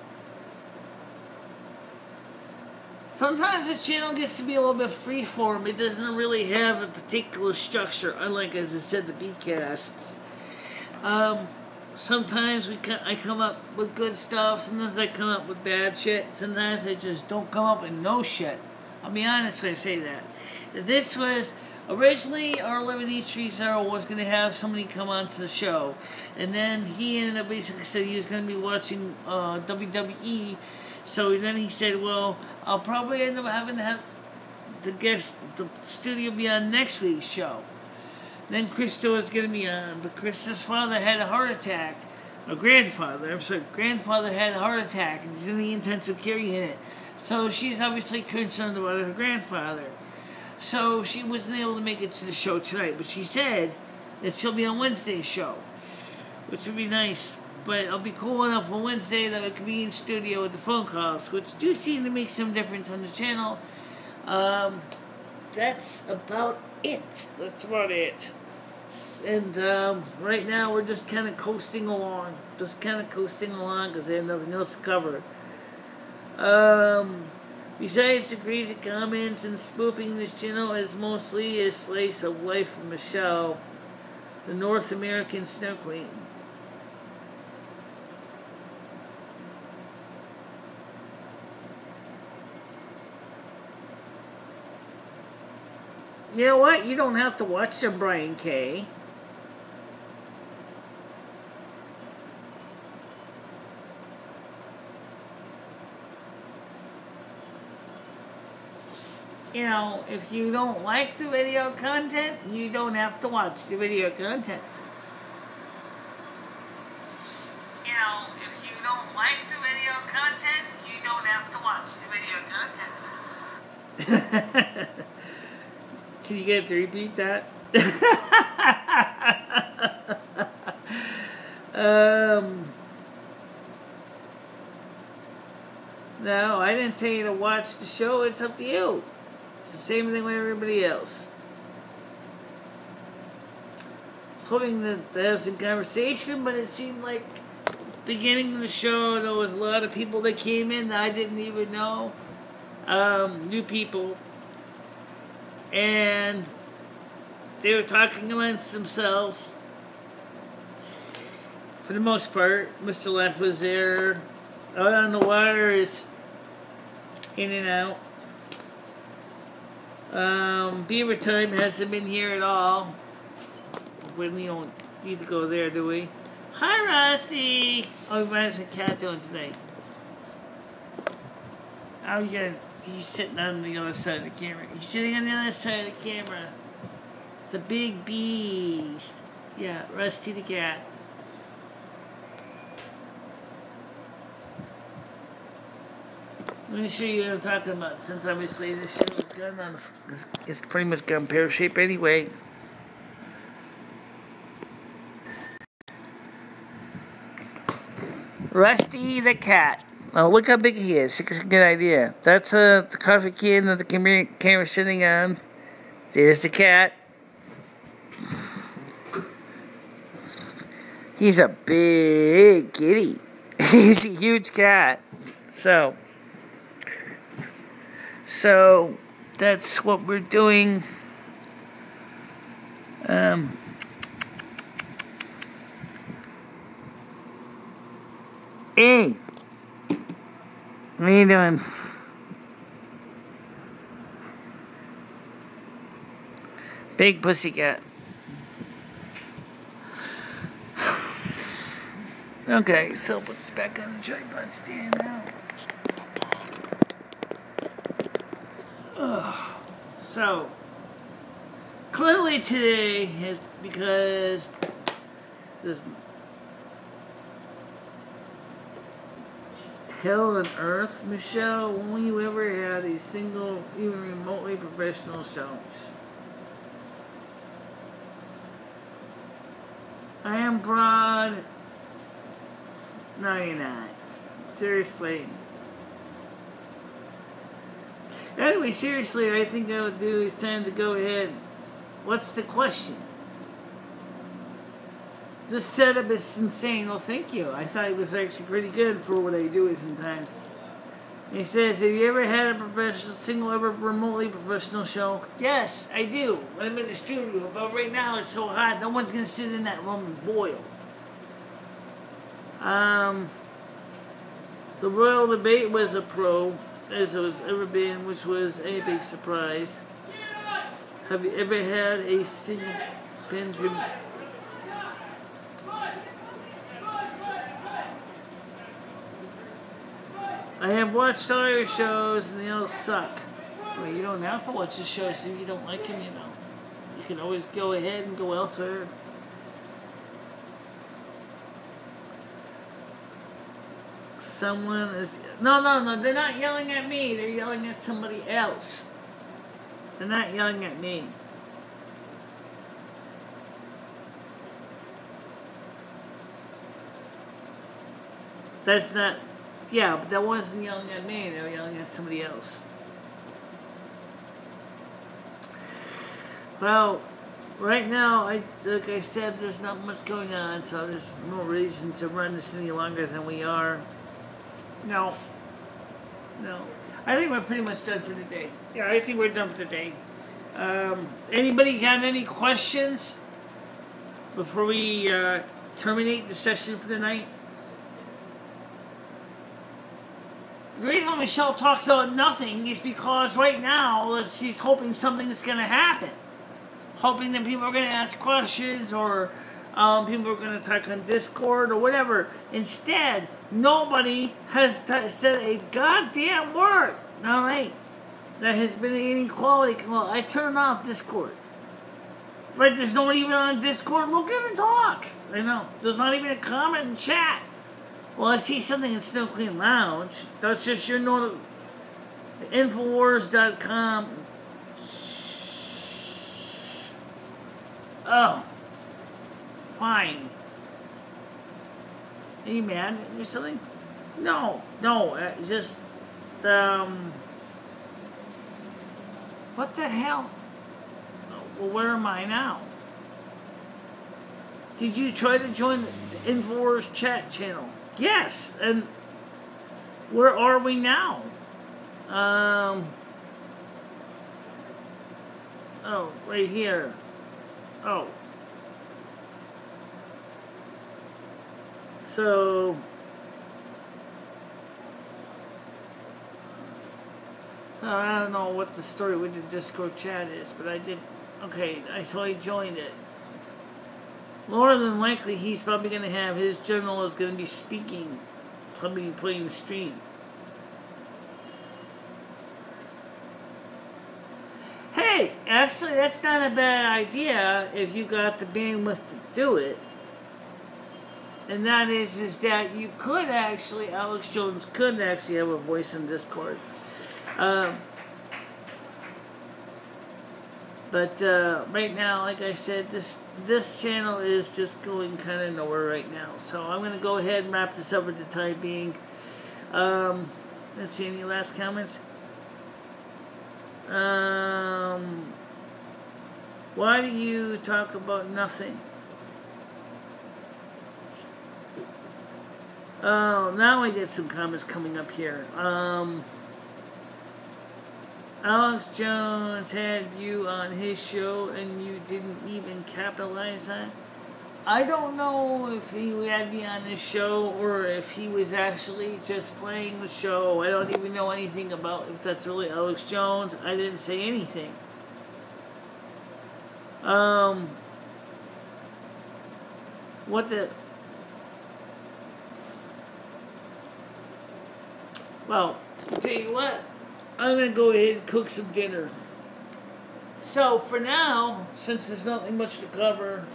Sometimes this channel gets to be a little bit freeform. It doesn't really have a particular structure, unlike, as I said, the B-casts. Sometimes I come up with good stuff. Sometimes I come up with bad shit. Sometimes I just don't come up with no shit. I'll be honest when I say that. This was originally our 11-3-0 was going to have somebody come onto the show, and then he ended up basically said he was going to be watching WWE. So then he said, well, I'll probably end up having to have the studio be on next week's show. Then Krista was going to be on, but Krista's father had a heart attack. Grandfather had a heart attack, and he's in the intensive care unit. So she's obviously concerned about her grandfather. So she wasn't able to make it to the show tonight, but she said that she'll be on Wednesday's show, which would be nice. But I'll be cool enough on Wednesday that I can be in studio with the phone calls, which do seem to make some difference on the channel. That's about it. And right now we're just kind of coasting along. Because I have nothing else to cover. Besides the crazy comments and spoofing, this channel is mostly a slice of life of Michele, the North American Snow Queen. You know what? You don't have to watch the Brian K. You know, if you don't like the video content, you don't have to watch the video content. You know, if you don't like the video content, you don't have to watch the video content. Can you get to repeat that? No, I didn't tell you to watch the show. It's up to you. It's the same thing with everybody else. I was hoping to have some conversation, but it seemed like beginning of the show, there was a lot of people that came in that I didn't even know. New people. And they were talking amongst themselves. For the most part, Mr. Left was there. Out on the wire is in and out. Beaver Time hasn't been here at all. We don't need to go there, do we? Hi, Rusty! Oh, how's the cat doing tonight? Oh, yeah, he's sitting on the other side of the camera. He's sitting on the other side of the camera. The big beast. Yeah, Rusty the cat. Let me show you what I'm talking about, since obviously this show is gone on. It's pretty much gone pear shape anyway. Rusty the cat. Oh, look how big he is. It's a good idea. That's the coffee can that the camera's sitting on. There's the cat. He's a big kitty. He's a huge cat. So that's what we're doing. Hey, what are you doing? Big pussycat. Okay, so put this back on the tripod stand now. So, clearly today is because hell on earth, Michelle? When you ever had a single, even remotely professional show? I am broad. No, you're not. Seriously. Anyway, seriously, I think I would do is time to go ahead. What's the question? This setup is insane. Oh, thank you. I thought it was actually pretty good for what I do sometimes. He says, have you ever had a professional, single ever remotely professional show? Yes, I do. I'm in the studio, but right now it's so hot, no one's going to sit in that room and boil. The Royal Debate was a pro, as it was ever been, which was a big surprise. Have you ever had a single binge I have watched all your shows and they all suck. Well, you don't have to watch the shows if you don't like them, you know. You can always go ahead and go elsewhere. Someone is... No, they're not yelling at me. They're yelling at somebody else. They're not yelling at me. That's not... Yeah, but that wasn't yelling at me. They were yelling at somebody else. Well, right now, like I said, there's not much going on, so there's no reason to run this any longer than we are. No. I think we're pretty much done for today. Yeah, I think we're done for today. Anybody got any questions before we terminate the session for the night? The reason Michelle talks about nothing is because right now she's hoping something is going to happen. Hoping that people are going to ask questions or people are going to talk on Discord or whatever. Instead, nobody has said a goddamn word. All right. There has been an inequality. Well, I turned off Discord. Right? There's nobody even on Discord looking to talk. I know. There's not even a comment in chat. Well, I see something in Snow Queen Lounge. That's just your note. Infowars.com. Oh. Fine. Are you mad or something? No. Just, what the hell? Well, where am I now? Did you try to join the Infowars chat channel? Yes, and where are we now? Oh, right here. Oh. So, I don't know what the story with the Discord chat is, but I did. Okay, so I joined it. More than likely, he's probably going to have his general is going to be speaking, probably playing the stream. Hey, actually, that's not a bad idea if you got the bandwidth to do it. And that is that you could actually, Alex Jones could actually have a voice in Discord. But right now, like I said, this channel is just going kind of nowhere right now. So I'm going to go ahead and wrap this up at the time being. Let's see, any last comments? Why do you talk about nothing? Oh, now I get some comments coming up here. Alex Jones had you on his show and you didn't even capitalize on it. I don't know if he had me on his show or if he was actually just playing the show. I don't even know anything about if that's really Alex Jones. I didn't say anything. What the... Well, I'll tell you what. I'm going to go ahead and cook some dinner. So, for now, since there's nothing much to cover,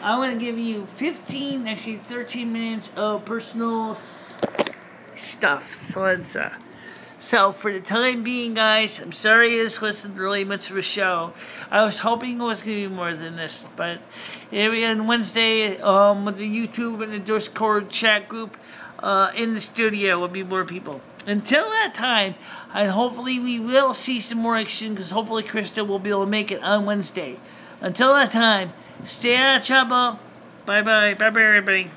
I'm going to give you 13 minutes of personal stuff. So for the time being, guys, I'm sorry this wasn't really much of a show. I was hoping it was going to be more than this, but every on Wednesday, with the YouTube and the Discord chat group, in the studio will be more people. Until that time, and hopefully we will see some more action, because hopefully Krista will be able to make it on Wednesday. Until that time, stay out of trouble. Bye-bye. Bye-bye, everybody.